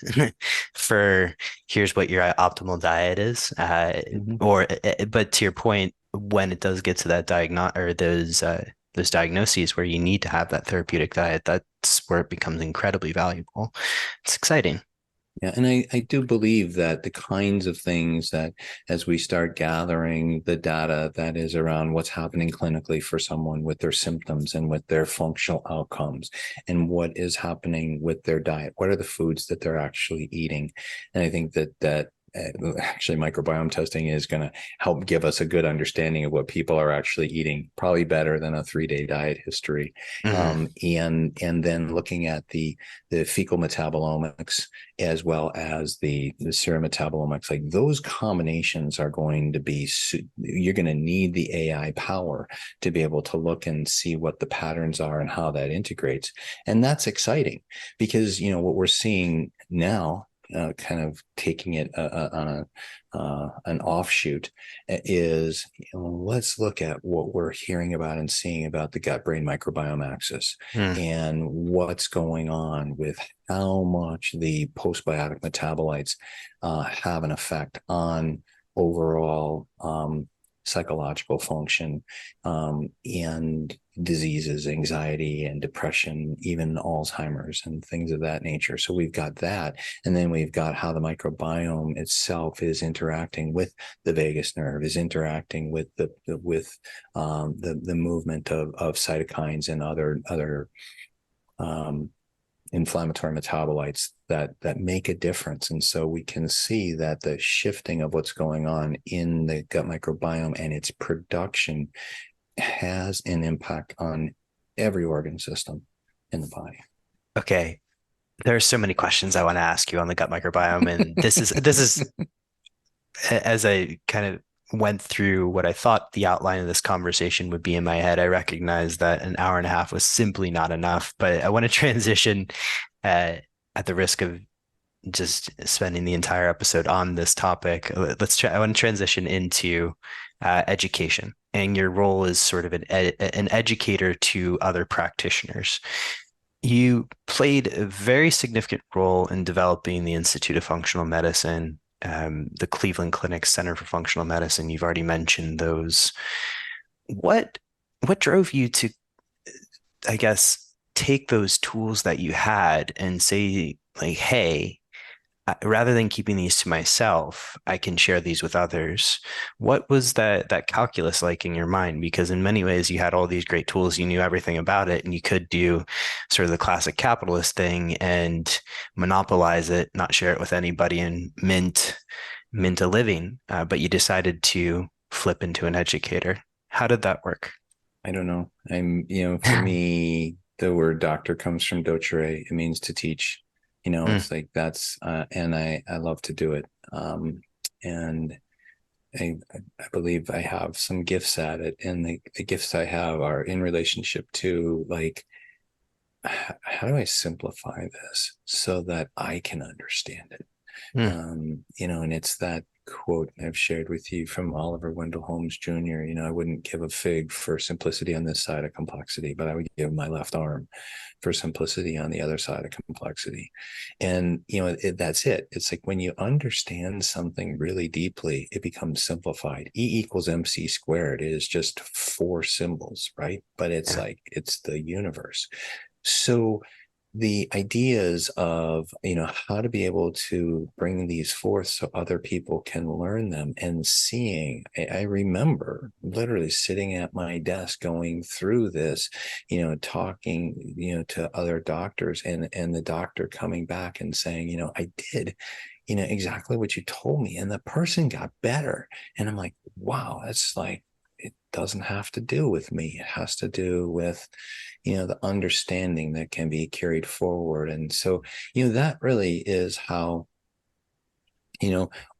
for here's what your optimal diet is. But to your point, when it does get to that those diagnoses where you need to have that therapeutic diet, that's where it becomes incredibly valuable. It's exciting. Yeah, and I do believe that the kinds of things that, as we start gathering the data that is around what's happening clinically for someone with their symptoms and with their functional outcomes, and what is happening with their diet, what are the foods that they're actually eating, and I think that actually microbiome testing is going to help give us a good understanding of what people are actually eating, probably better than a 3-day diet history. Mm-hmm. And then looking at the fecal metabolomics as well as the Sierra metabolomics, like those combinations are going to be, you're going to need the AI power to be able to look and see what the patterns are and how that integrates. And that's exciting because, what we're seeing now, kind of taking it on an offshoot, is let's look at what we're hearing about and seeing about the gut-brain microbiome axis and what's going on with how much the postbiotic metabolites have an effect on overall psychological function, and diseases, anxiety and depression, even Alzheimer's and things of that nature. So we've got that. And then we've got how the microbiome itself is interacting with the vagus nerve, is interacting with the movement of cytokines and other inflammatory metabolites that make a difference. And so we can see that the shifting of what's going on in the gut microbiome and its production has an impact on every organ system in the body. Okay. There are so many questions I want to ask you on the gut microbiome. And this is as I kind of went through what I thought the outline of this conversation would be in my head, I recognized that an hour and a half was simply not enough. But I want to transition at the risk of just spending the entire episode on this topic. I want to transition into education and your role as sort of an educator to other practitioners. You played a very significant role in developing the Institute of Functional Medicine, the Cleveland Clinic Center for Functional Medicine. You've already mentioned those. What drove you to, I guess, take those tools that you had and say, like, hey, rather than keeping these to myself, I can share these with others. What was that calculus like in your mind? Because in many ways, you had all these great tools, you knew everything about it, and you could do sort of the classic capitalist thing and monopolize it, not share it with anybody, and mint a living. But you decided to flip into an educator. How did that work? I don't know. For me, the word doctor comes from docere. It means to teach. It's like that's, and I love to do it. And I believe I have some gifts at it, and the gifts I have are in relationship to like, how do I simplify this so that I can understand it? Mm. And it's that quote I've shared with you from Oliver Wendell Holmes Jr. I wouldn't give a fig for simplicity on this side of complexity, but I would give my left arm for simplicity on the other side of complexity. And, that's it. It's like when you understand something really deeply, it becomes simplified. E equals MC squared is just 4 symbols, right? But it's Yeah. like, it's the universe. So the ideas of how to be able to bring these forth so other people can learn them, and seeing, I remember literally sitting at my desk going through this, talking to other doctors, and the doctor coming back and saying, I did exactly what you told me, and the person got better. And I'm like, wow, that's like, it doesn't have to do with me. It has to do with the understanding that can be carried forward. And so that really is how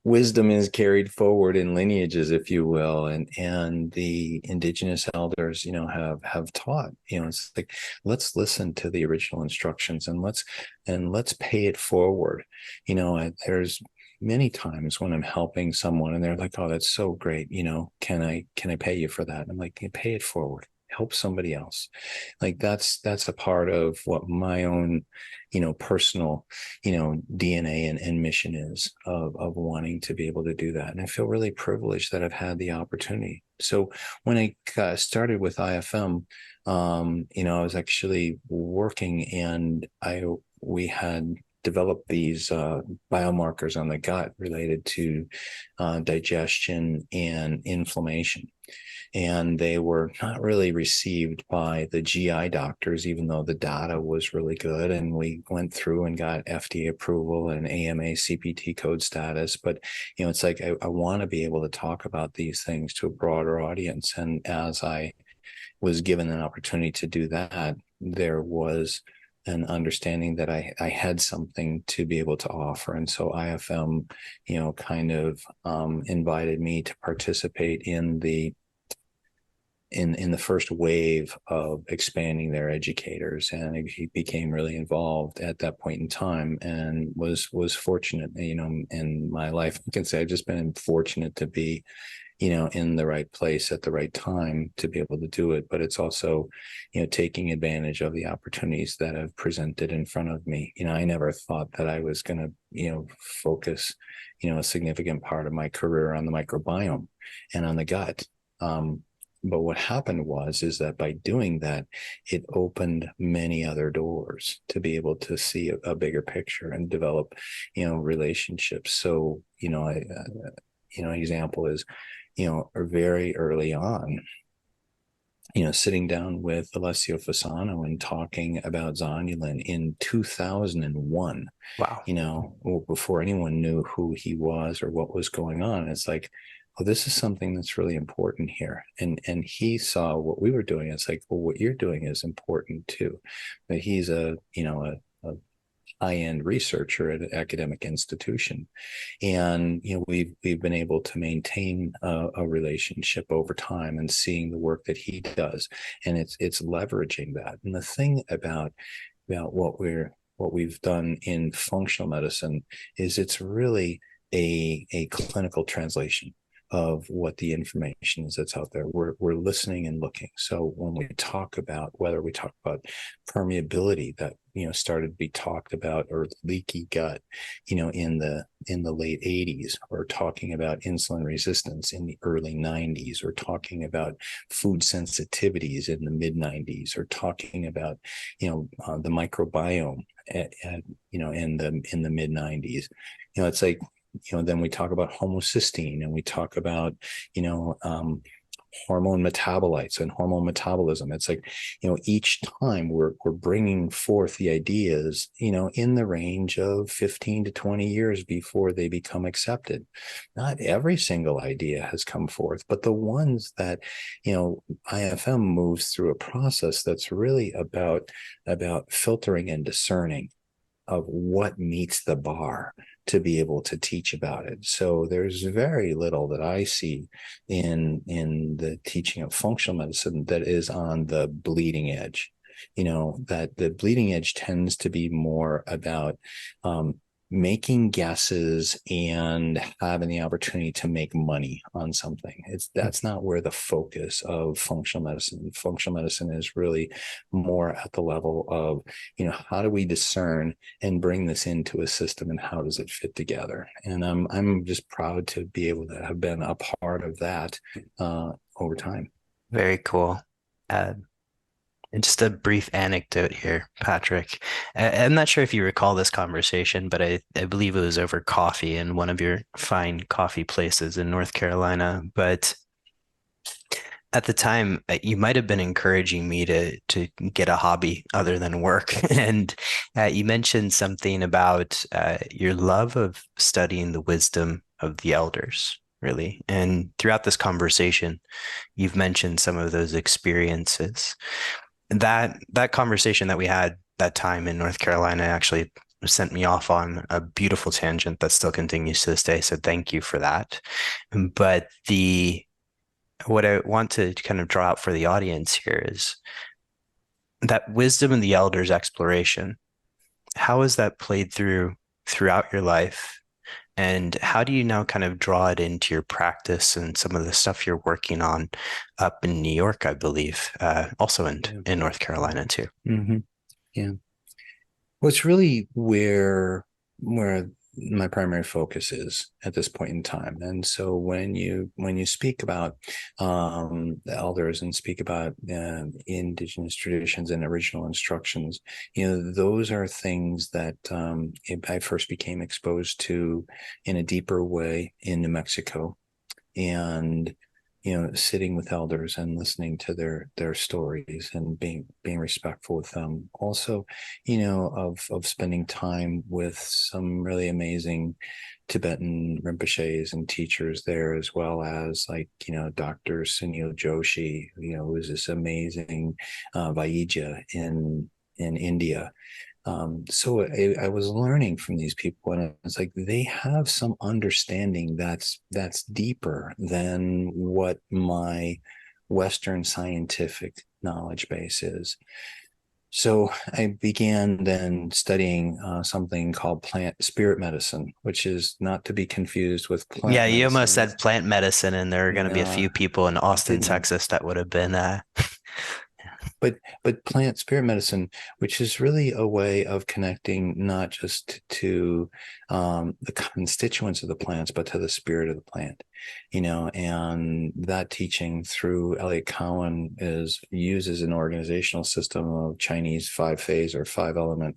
wisdom is carried forward in lineages, if you will. And the indigenous elders have taught. It's like, let's listen to the original instructions, and let's pay it forward. There's many times when I'm helping someone and they're like, oh, that's so great, can I pay you for that? And I'm like, pay it forward, help somebody else. Like that's a part of what my own personal DNA and mission is, of wanting to be able to do that. And I feel really privileged that I've had the opportunity. So when I started with IFM, I was actually working, and we had developed these biomarkers on the gut related to digestion and inflammation. And they were not really received by the GI doctors, even though the data was really good. And we went through and got FDA approval and AMA CPT code status. But, it's like, I want to be able to talk about these things to a broader audience. And as I was given an opportunity to do that, there was an understanding that I had something to be able to offer. And so IFM, kind of invited me to participate in the first wave of expanding their educators, and he became really involved at that point in time, and was fortunate, in my life. I can say I've just been fortunate to be, in the right place at the right time to be able to do it. But it's also, taking advantage of the opportunities that have presented in front of me. I never thought that I was going to, focus, a significant part of my career on the microbiome and on the gut. But what happened is that by doing that, it opened many other doors to be able to see a bigger picture and develop, relationships. So, example is, very early on, sitting down with Alessio Fasano and talking about zonulin in 2001, Wow. before anyone knew who he was or what was going on. It's like, oh, this is something that's really important here. And he saw what we were doing. It's like, well, what you're doing is important too. But he's a high-end researcher at an academic institution. And, we've been able to maintain a relationship over time, and seeing the work that he does. And it's leveraging that. And the thing about what we've done in functional medicine is it's really a clinical translation of what the information is that's out there. We're listening and looking. So when we talk about, whether we talk about permeability that started to be talked about, or leaky gut in the late 80s, or talking about insulin resistance in the early 90s, or talking about food sensitivities in the mid 90s, or talking about the microbiome in the mid 90s. It's like, then we talk about homocysteine, and we talk about, hormone metabolites and hormone metabolism. It's like, each time we're bringing forth the ideas, in the range of 15 to 20 years before they become accepted. Not every single idea has come forth, but the ones that, IFM moves through a process that's really about filtering and discerning. of what meets the bar to be able to teach about it. So there's very little that I see in the teaching of functional medicine that is on the bleeding edge. That the bleeding edge tends to be more about making guesses and having the opportunity to make money on something. That's not where the focus of functional medicine. Functional medicine is really more at the level of, how do we discern and bring this into a system, and how does it fit together? And I'm just proud to be able to have been a part of that over time. Very cool. And just a brief anecdote here, Patrick. I'm not sure if you recall this conversation, but I believe it was over coffee in one of your fine coffee places in North Carolina. But at the time, you might have been encouraging me to get a hobby other than work. And you mentioned something about your love of studying the wisdom of the elders, really. And throughout this conversation, you've mentioned some of those experiences. That conversation that we had that time in North Carolina actually sent me off on a beautiful tangent that still continues to this day. So thank you for that. But what I want to kind of draw out for the audience here is that wisdom in the elders exploration. How has that played throughout your life? And how do you now kind of draw it into your practice and some of the stuff you're working on up in New York, I believe, also in North Carolina too? Mm-hmm. Yeah. Well, it's really where my primary focus is at this point in time. And so when you speak about the elders and speak about indigenous traditions and original instructions, those are things that I first became exposed to in a deeper way in New Mexico. And sitting with elders and listening to their stories and being respectful with them. Also, of spending time with some really amazing Tibetan Rinpoches and teachers there, as well as Dr. Sunil Joshi, who's this amazing Vaidya in India. So I was learning from these people, and it's like they have some understanding that's deeper than what my Western scientific knowledge base is. So I began then studying something called plant spirit medicine, which is not to be confused with plant Yeah, you medicine. almost said plant medicine, and there are going to be a few people in Austin, Texas that would have been But plant spirit medicine, which is really a way of connecting not just to the constituents of the plants, but to the spirit of the plant, and that teaching through Elliot Cowan uses an organizational system of Chinese 5-phase or 5-element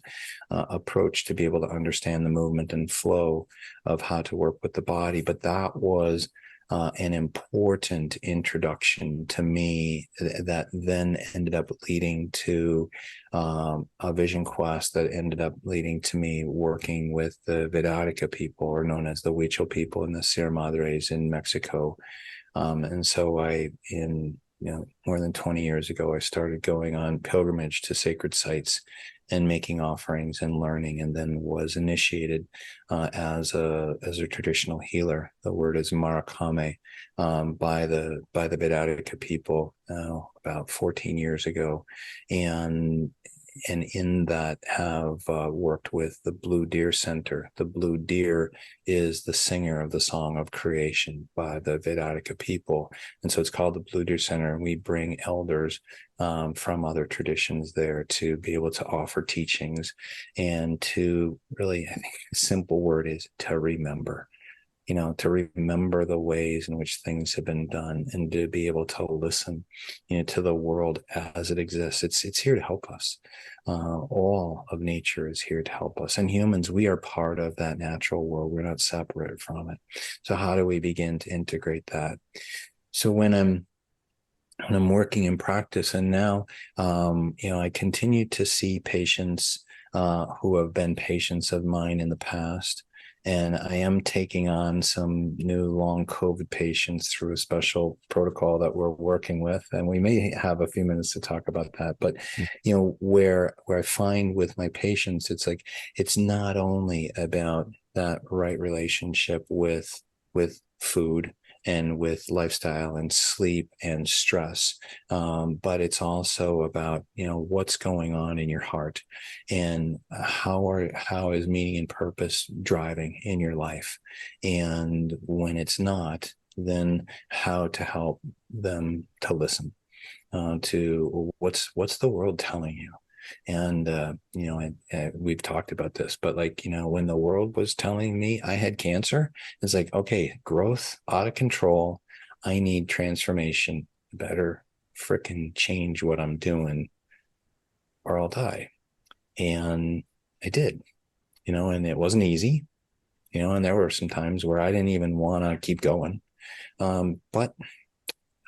approach to be able to understand the movement and flow of how to work with the body. But that was an important introduction to me that then ended up leading to a vision quest that ended up leading to me working with the Wixarika people, or known as the Huichol people in the Sierra Madres in Mexico. And so more than 20 years ago, I started going on pilgrimage to sacred sites and making offerings and learning, and then was initiated as a traditional healer. The word is Marakame, by the Wixarika people about 14 years ago, and in that have worked with the Blue Deer Center. The Blue Deer is the singer of the song of creation by the Wixarika people. And so it's called the Blue Deer Center. And we bring elders from other traditions there to be able to offer teachings and to really, I think a simple word is to remember. To remember the ways in which things have been done, and to be able to listen, to the world as it exists. It's here to help us. All of nature is here to help us. And humans, we are part of that natural world. We're not separate from it. So how do we begin to integrate that? So when I'm working in practice, and now, I continue to see patients who have been patients of mine in the past. And I am taking on some new long COVID patients through a special protocol that we're working with. And we may have a few minutes to talk about that. But, where I find with my patients, it's like, it's not only about that right relationship with food and with lifestyle and sleep and stress, but it's also about what's going on in your heart, and how is meaning and purpose driving in your life, and when it's not, then how to help them to listen to what's the world telling you. And we've talked about this, but when the world was telling me I had cancer, it's like, okay, growth out of control, I need transformation, better freaking change what I'm doing or I'll die. And I did, and it wasn't easy, and there were some times where I didn't even want to keep going, but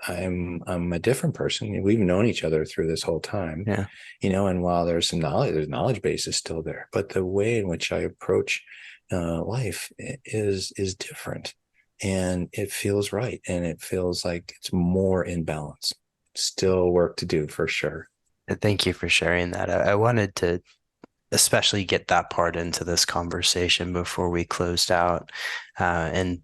I'm a different person. We've known each other through this whole time, Yeah. And while there's some knowledge base is still there, but the way in which I approach life is different, and it feels right, and it feels like it's more in balance. Still work to do for sure. Thank you for sharing that. I wanted to especially get that part into this conversation before we closed out. And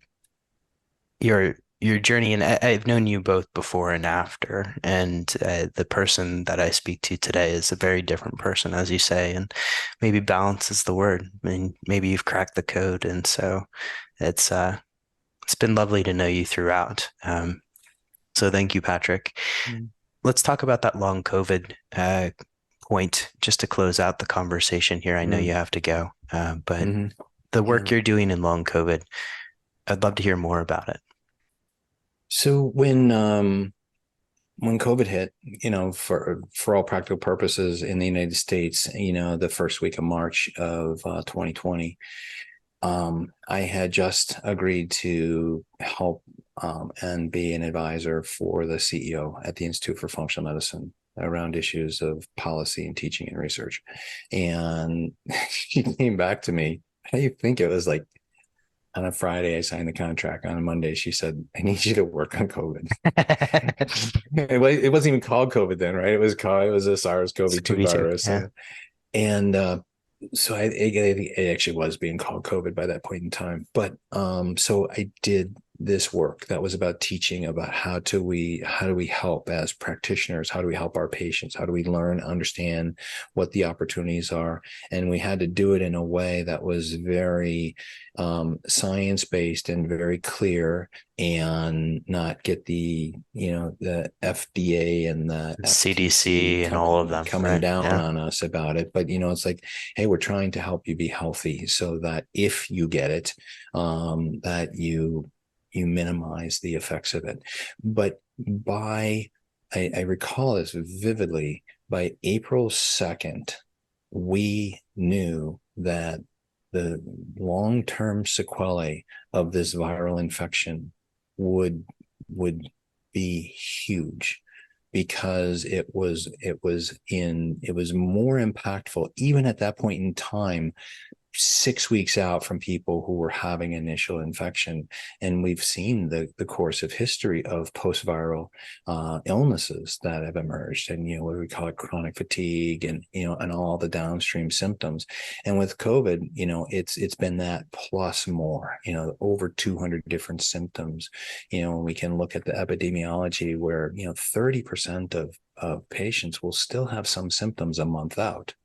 your journey, and I've known you both before and after, and the person that I speak to today is a very different person, as you say, and maybe balance is the word. I mean, maybe you've cracked the code, and so it's been lovely to know you throughout. So thank you, Patrick. Let's talk about that long COVID point just to close out the conversation here. I know you have to go, but the work you're doing in long COVID, I'd love to hear more about it. So when COVID hit, for all practical purposes in the United States, the first week of March of 2020, I had just agreed to help and be an advisor for the CEO at the Institute for Functional Medicine around issues of policy and teaching and research. And she came back to me. I think it was like on a Friday, I signed the contract. On a Monday, she said, I need you to work on COVID. It wasn't even called COVID then, right? It was a SARS-CoV-2 virus. Yeah. And so it actually was being called COVID by that point in time. But so I did this work that was about teaching about how do we help as practitioners, how do we help our patients, how do we learn, understand what the opportunities are, and we had to do it in a way that was very science-based and very clear, and not get the FDA and the CDC and all of them coming down on us about it. But it's like, hey, we're trying to help you be healthy so that if you get it, that you minimize the effects of it. But I recall this vividly, by April 2nd, we knew that the long-term sequelae of this viral infection would be huge, because it was more impactful even at that point in time, 6 weeks out from people who were having initial infection. And we've seen the course of history of post-viral illnesses that have emerged, and what do we call it, chronic fatigue, and and all the downstream symptoms. And with COVID, it's been that plus more, over 200 different symptoms. We can look at the epidemiology where 30% of patients will still have some symptoms a month out.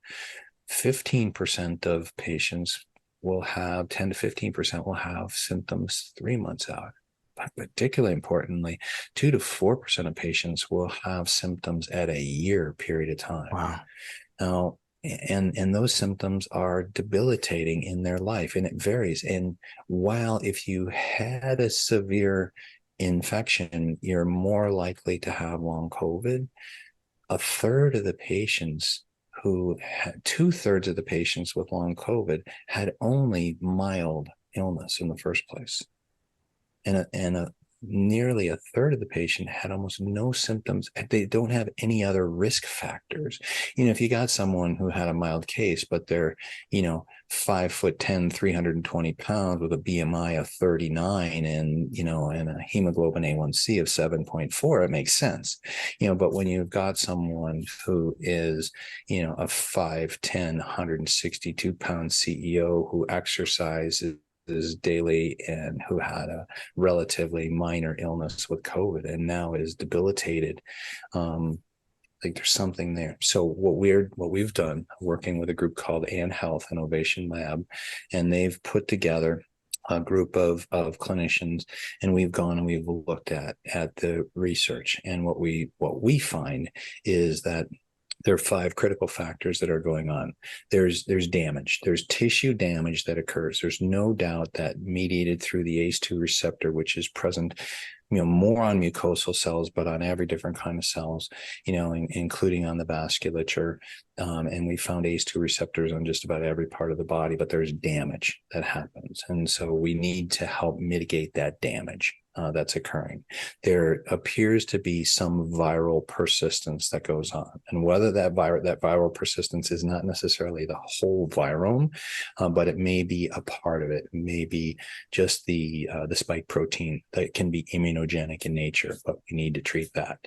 15% of patients will have 10 to 15% will have symptoms 3 months out. But particularly importantly, 2 to 4% of patients will have symptoms at a year period of time. Wow. Now, and those symptoms are debilitating in their life, and it varies. And while if you had a severe infection, you're more likely to have long COVID, a third of the patients who had 2/3 of the patients with long COVID had only mild illness in the first place. And nearly a third of the patient had almost no symptoms. They don't have any other risk factors. If you got someone who had a mild case, but they're, 5'10", 320 pounds with a BMI of 39 and a hemoglobin A1C of 7.4, it makes sense. But when you've got someone who is, a 5'10", 162 pound CEO who exercises daily and who had a relatively minor illness with COVID and now is debilitated, like there's something there. So what we've done, working with a group called Health Innovation Lab, and they've put together a group of clinicians, and we've gone and we've looked at the research, and what we find is that there are 5 critical factors that are going on. There's damage. There's tissue damage that occurs. There's no doubt that mediated through the ACE2 receptor, which is present, more on mucosal cells, but on every different kind of cells, including on the vasculature. And we found ACE2 receptors on just about every part of the body, but there's damage that happens. And so we need to help mitigate that damage that's occurring. There appears to be some viral persistence that goes on, and whether that viral persistence is not necessarily the whole virome, but it may be a part of it. It may be just the spike protein that can be immunogenic in nature, but we need to treat that.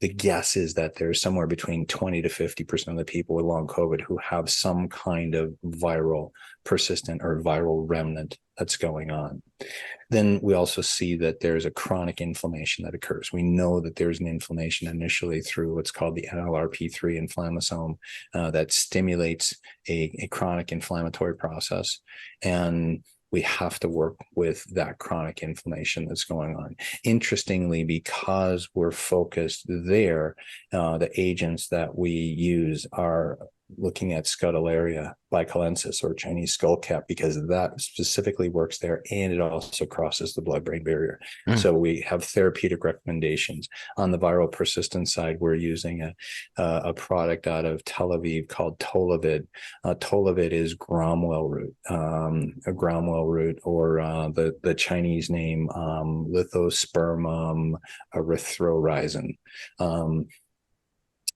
The guess is that there's somewhere between 20 to 50% of the people with long COVID who have some kind of viral persistent or viral remnant that's going on. Then we also see that there's a chronic inflammation that occurs. We know that there's an inflammation initially through what's called the NLRP3 inflammasome that stimulates a chronic inflammatory process. And we have to work with that chronic inflammation that's going on. Interestingly, because we're focused there, the agents that we use are looking at Scutellaria bicalensis, or Chinese skullcap, because that specifically works there, and it also crosses the blood-brain barrier. So we have therapeutic recommendations. On the viral persistence side, we're using a product out of Tel Aviv called Tolavid. Tolavid is Gromwell root, or the Chinese name Lithospermum erythrorhizin.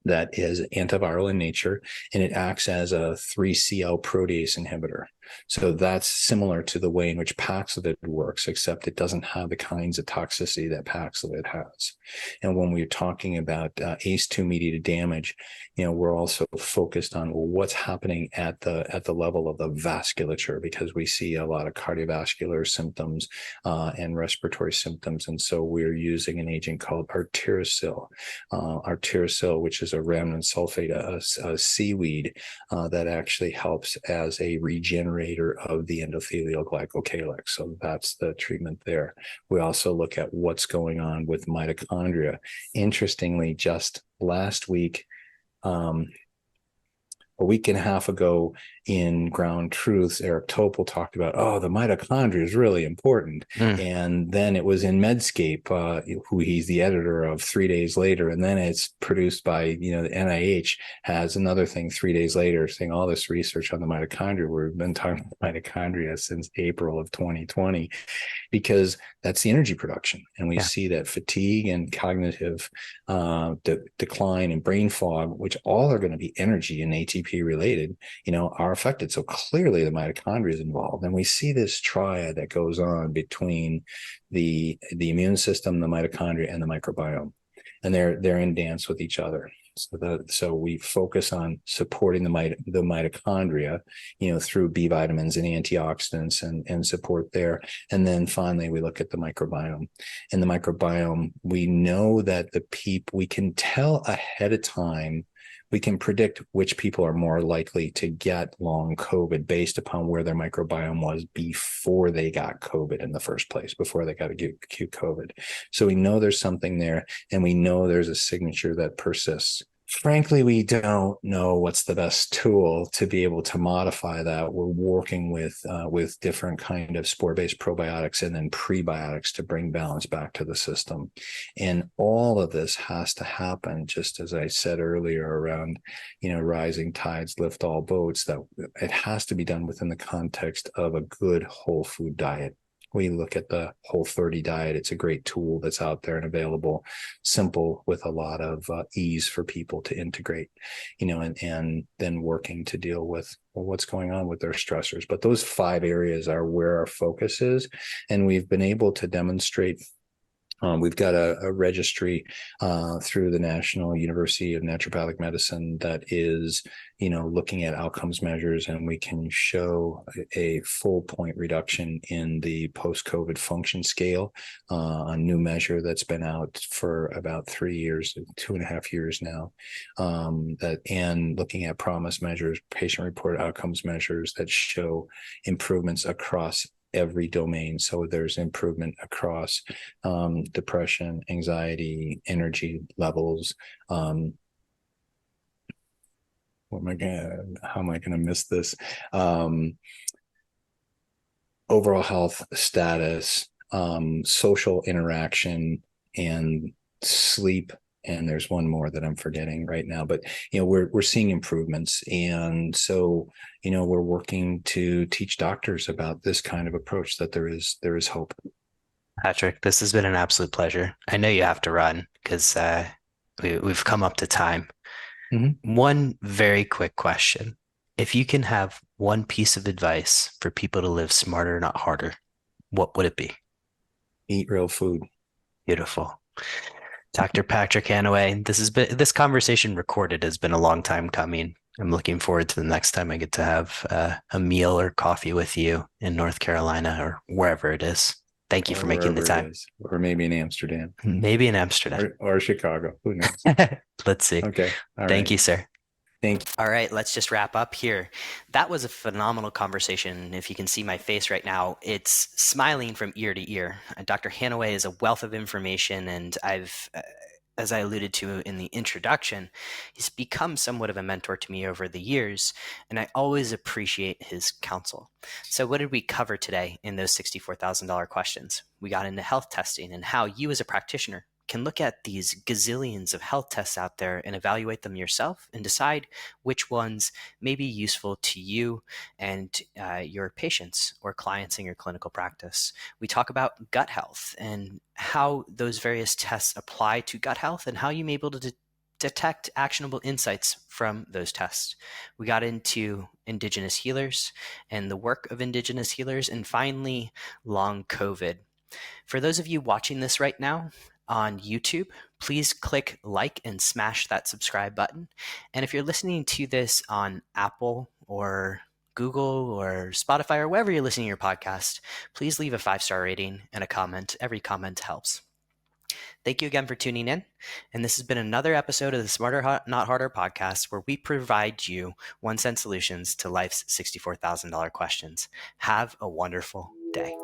That is antiviral in nature, and it acts as a 3CL protease inhibitor. So that's similar to the way in which Paxlovid works, except it doesn't have the kinds of toxicity that Paxlovid has. And when we're talking about ACE2 mediated damage, we're also focused on what's happening at the level of the vasculature, because we see a lot of cardiovascular symptoms and respiratory symptoms. And so we're using an agent called arterosil, which is a remnant sulfate, a seaweed that actually helps as a regenerator of the endothelial glycocalyx. So that's the treatment there. We also look at what's going on with mitochondria. Interestingly, just last week, a week and a half ago in Ground Truths, Eric Topol talked about, the mitochondria is really important. And then it was in Medscape, who he's the editor of 3 days later. And then it's produced by, the NIH has another thing 3 days later saying all this research on the mitochondria. We've been talking about mitochondria since April of 2020, because that's the energy production. And we see that fatigue and cognitive decline and brain fog, which all are going to be energy and ATP related, are affected. So clearly the mitochondria is involved. And we see this triad that goes on between the immune system, the mitochondria, and the microbiome. And they're in dance with each other. So we focus on supporting the mitochondria, through B vitamins and antioxidants and support there. And then finally, we look at the microbiome. And the microbiome, we know that we can tell ahead of time, we can predict which people are more likely to get long COVID based upon where their microbiome was before they got COVID in the first place, before they got acute COVID. So we know there's something there, and we know there's a signature that persists. Frankly, we don't know what's the best tool to be able to modify that. We're working with different kind of spore-based probiotics and then prebiotics to bring balance back to the system. And all of this has to happen, just as I said earlier, around, rising tides lift all boats, that it has to be done within the context of a good whole food diet. We look at the Whole30 diet. It's a great tool that's out there and available, simple with a lot of ease for people to integrate, and then working to deal with what's going on with their stressors. But those 5 areas are where our focus is. And we've been able to demonstrate. We've got a registry through the National University of Naturopathic Medicine that is, looking at outcomes measures, and we can show a full point reduction in the post-COVID function scale, a new measure that's been out for about 3 years, 2.5 years now, and looking at promise measures, patient-reported outcomes measures that show improvements across every domain. So there's improvement across depression, anxiety, energy levels. How am I going to miss this? Overall health status, social interaction, and sleep. And there's one more that I'm forgetting right now, but we're seeing improvements, and so we're working to teach doctors about this kind of approach, that there is hope. Patrick, this has been an absolute pleasure. I know you have to run because we've come up to time. Mm-hmm. One very quick question: if you can have one piece of advice for people to live smarter, not harder, what would it be? Eat real food. Beautiful. Dr. Patrick Hanaway, this conversation recorded has been a long time coming. I'm looking forward to the next time I get to have a meal or coffee with you in North Carolina or wherever it is. Thank you for making the time. Or maybe in Amsterdam. Maybe in Amsterdam. Or Chicago. Who knows? Let's see. Okay. Thank you, sir. Thank you. All right, let's just wrap up here. That was a phenomenal conversation. If you can see my face right now, it's smiling from ear to ear. Dr. Hanaway is a wealth of information, and as I alluded to in the introduction, he's become somewhat of a mentor to me over the years, and I always appreciate his counsel. So what did we cover today in those $64,000 questions? We got into health testing and how you as a practitioner can look at these gazillions of health tests out there and evaluate them yourself and decide which ones may be useful to you and your patients or clients in your clinical practice. We talk about gut health and how those various tests apply to gut health and how you may be able to detect actionable insights from those tests. We got into indigenous healers and the work of indigenous healers, and finally, long COVID. For those of you watching this right now, on YouTube, please click like and smash that subscribe button. And if you're listening to this on Apple or Google or Spotify or wherever you're listening to your podcast, please leave a 5-star rating and a comment. Every comment helps. Thank you again for tuning in. And this has been another episode of the Smarter Not Harder podcast, where we provide you 1-cent solutions to life's $64,000 questions. Have a wonderful day.